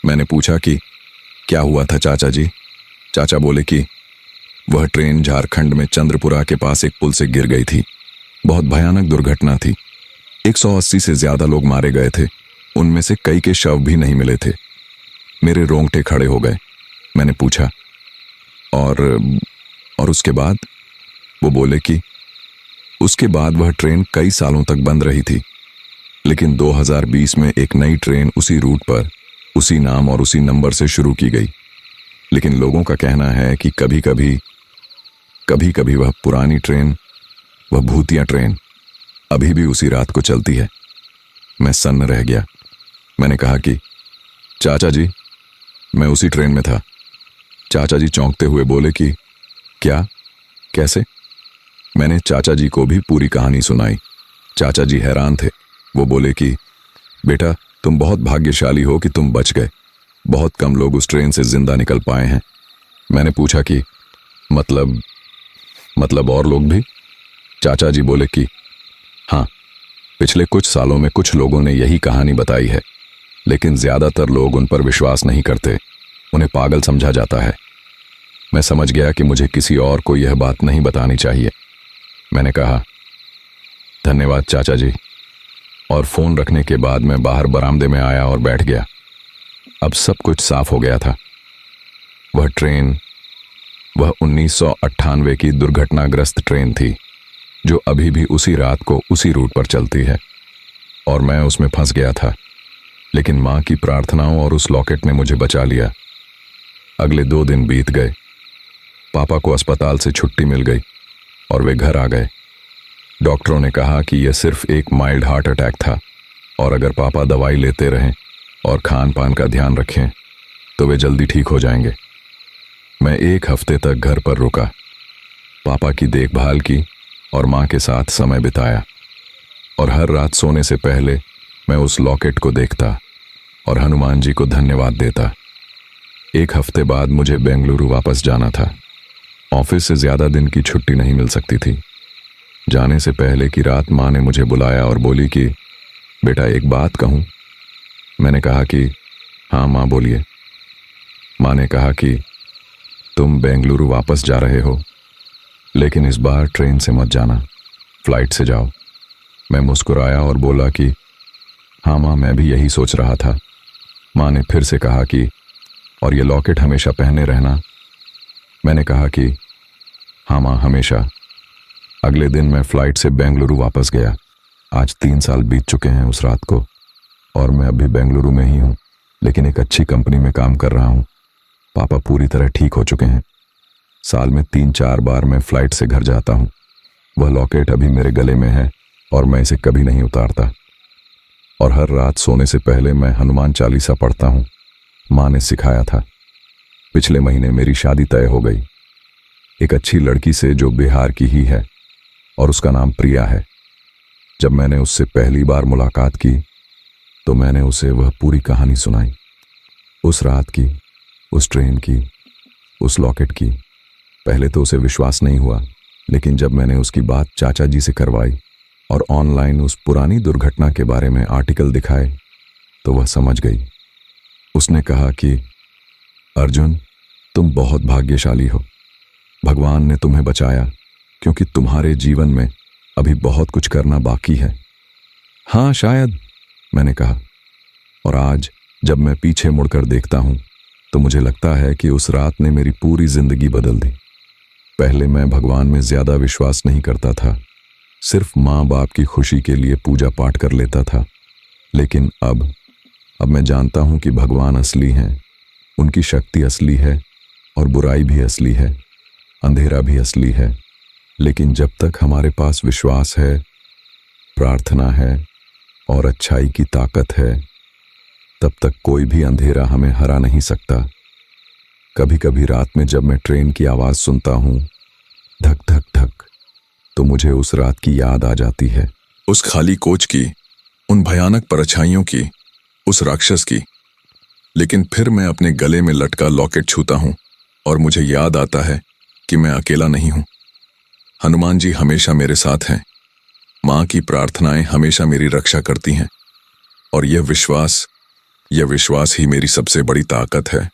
मैंने पूछा कि क्या हुआ था चाचा जी? चाचा बोले कि वह ट्रेन झारखंड में चंद्रपुरा के पास एक पुल से गिर गई थी। बहुत भयानक दुर्घटना थी। 180 से ज्यादा लोग मारे गए थे। उनमें से कई के शव भी नहीं मिले थे। मेरे रोंगटे खड़े हो गए। मैंने पूछा और उसके बाद? वो बोले कि उसके बाद वह ट्रेन कई सालों तक बंद रही थी, लेकिन 2020 में एक नई ट्रेन उसी रूट पर, उसी नाम और उसी नंबर से शुरू की गई। लेकिन लोगों का कहना है कि कभी कभी वह पुरानी ट्रेन, वह भूतिया ट्रेन अभी भी उसी रात को चलती है। मैं सन्न रह गया। मैंने कहा कि चाचा जी, मैं उसी ट्रेन में था। चाचा जी चौंकते हुए बोले कि क्या, कैसे? मैंने चाचा जी को भी पूरी कहानी सुनाई। चाचा जी हैरान थे। वो बोले कि बेटा, तुम बहुत भाग्यशाली हो कि तुम बच गए। बहुत कम लोग उस ट्रेन से जिंदा निकल पाए हैं। मैंने पूछा कि मतलब और लोग भी? चाचा जी बोले कि हाँ, पिछले कुछ सालों में कुछ लोगों ने यही कहानी बताई है, लेकिन ज्यादातर लोग उन पर विश्वास नहीं करते। उन्हें पागल समझा जाता है। मैं समझ गया कि मुझे किसी और को यह बात नहीं बतानी चाहिए। मैंने कहा धन्यवाद चाचा जी, और फोन रखने के बाद मैं बाहर बरामदे में आया और बैठ गया। अब सब कुछ साफ हो गया था। वह ट्रेन, वह 1998 की दुर्घटनाग्रस्त ट्रेन थी, जो अभी भी उसी रात को उसी रूट पर चलती है, और मैं उसमें फंस गया था। लेकिन माँ की प्रार्थनाओं और उस लॉकेट ने मुझे बचा लिया। अगले 2 दिन बीत गए। पापा को अस्पताल से छुट्टी मिल गई और वे घर आ गए। डॉक्टरों ने कहा कि यह सिर्फ एक माइल्ड हार्ट अटैक था, और अगर पापा दवाई लेते रहें और खान पान का ध्यान रखें तो वे जल्दी ठीक हो जाएंगे। मैं 1 हफ्ते तक घर पर रुका, पापा की देखभाल की और माँ के साथ समय बिताया। और हर रात सोने से पहले मैं उस लॉकेट को देखता और हनुमान जी को धन्यवाद देता। 1 हफ्ते बाद मुझे बेंगलुरु वापस जाना था। ऑफिस से ज्यादा दिन की छुट्टी नहीं मिल सकती थी। जाने से पहले की रात माँ ने मुझे बुलाया और बोली कि बेटा, एक बात कहूँ? मैंने कहा कि हाँ माँ, बोलिए। माँ ने कहा कि तुम बेंगलुरु वापस जा रहे हो, लेकिन इस बार ट्रेन से मत जाना, फ्लाइट से जाओ। मैं मुस्कुराया और बोला कि हाँ माँ, मैं भी यही सोच रहा था। माँ ने फिर से कहा कि और ये लॉकेट हमेशा पहने रहना। मैंने कहा कि हाँ माँ, हमेशा। अगले दिन मैं फ्लाइट से बेंगलुरु वापस गया। आज 3 साल बीत चुके हैं उस रात को, और मैं अभी बेंगलुरु में ही हूँ, लेकिन एक अच्छी कंपनी में काम कर रहा हूँ। पापा पूरी तरह ठीक हो चुके हैं। साल में 3-4 बार मैं फ्लाइट से घर जाता हूँ। वह लॉकेट अभी मेरे गले में है और मैं इसे कभी नहीं उतारता। और हर रात सोने से पहले मैं हनुमान चालीसा पढ़ता हूँ। माँ ने सिखाया था। पिछले महीने मेरी शादी तय हो गई, एक अच्छी लड़की से जो बिहार की ही है, और उसका नाम प्रिया है। जब मैंने उससे पहली बार मुलाकात की तो मैंने उसे वह पूरी कहानी सुनाई। उस रात की, उस ट्रेन की, उस लॉकेट की। पहले तो उसे विश्वास नहीं हुआ, लेकिन जब मैंने उसकी बात चाचा जी से करवाई और ऑनलाइन उस पुरानी दुर्घटना के बारे में आर्टिकल दिखाए तो वह समझ गई। उसने कहा कि अर्जुन, तुम बहुत भाग्यशाली हो। भगवान ने तुम्हें बचाया, क्योंकि तुम्हारे जीवन में अभी बहुत कुछ करना बाकी है। हाँ शायद, मैंने कहा। और आज जब मैं पीछे मुड़कर देखता हूं तो मुझे लगता है कि उस रात ने मेरी पूरी जिंदगी बदल दी। पहले मैं भगवान में ज्यादा विश्वास नहीं करता था, सिर्फ माँ बाप की खुशी के लिए पूजा पाठ कर लेता था। लेकिन अब मैं जानता हूं कि भगवान असली हैं, उनकी शक्ति असली है और बुराई भी असली है, अंधेरा भी असली है। लेकिन जब तक हमारे पास विश्वास है, प्रार्थना है और अच्छाई की ताकत है, तब तक कोई भी अंधेरा हमें हरा नहीं सकता। कभी कभी रात में जब मैं ट्रेन की आवाज सुनता हूं, धक धक धक, तो मुझे उस रात की याद आ जाती है। उस खाली कोच की, उन भयानक परछाइयों की, उस राक्षस की। लेकिन फिर मैं अपने गले में लटका लॉकेट छूता हूं और मुझे याद आता है कि मैं अकेला नहीं हूं। हनुमान जी हमेशा मेरे साथ हैं। माँ की प्रार्थनाएं हमेशा मेरी रक्षा करती हैं। और यह विश्वास ही मेरी सबसे बड़ी ताकत है।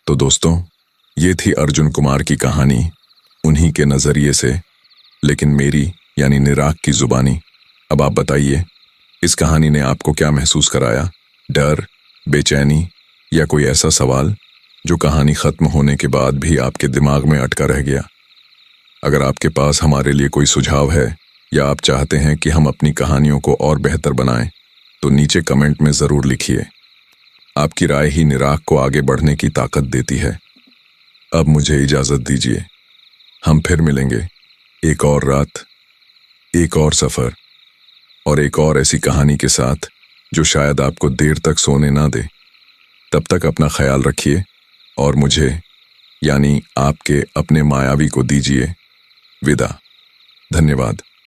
तो दोस्तों, ये थी अर्जुन कुमार की कहानी, उन्हीं के नजरिए से, लेकिन मेरी यानी निराग की जुबानी। अब आप बताइए, इस कहानी ने आपको क्या महसूस कराया? डर, बेचैनी या कोई ऐसा सवाल जो कहानी खत्म होने के बाद भी आपके दिमाग में अटका रह गया? अगर आपके पास हमारे लिए कोई सुझाव है या आप चाहते हैं कि हम अपनी कहानियों को और बेहतर बनाएं, तो नीचे कमेंट में जरूर लिखिए। आपकी राय ही निराग को आगे बढ़ने की ताकत देती है। अब मुझे इजाजत दीजिए, हम फिर मिलेंगे एक और रात, एक और सफर और एक और ऐसी कहानी के साथ जो शायद आपको देर तक सोने ना दे। तब तक अपना ख्याल रखिए और मुझे यानी आपके अपने मायावी को दीजिए विदा। धन्यवाद।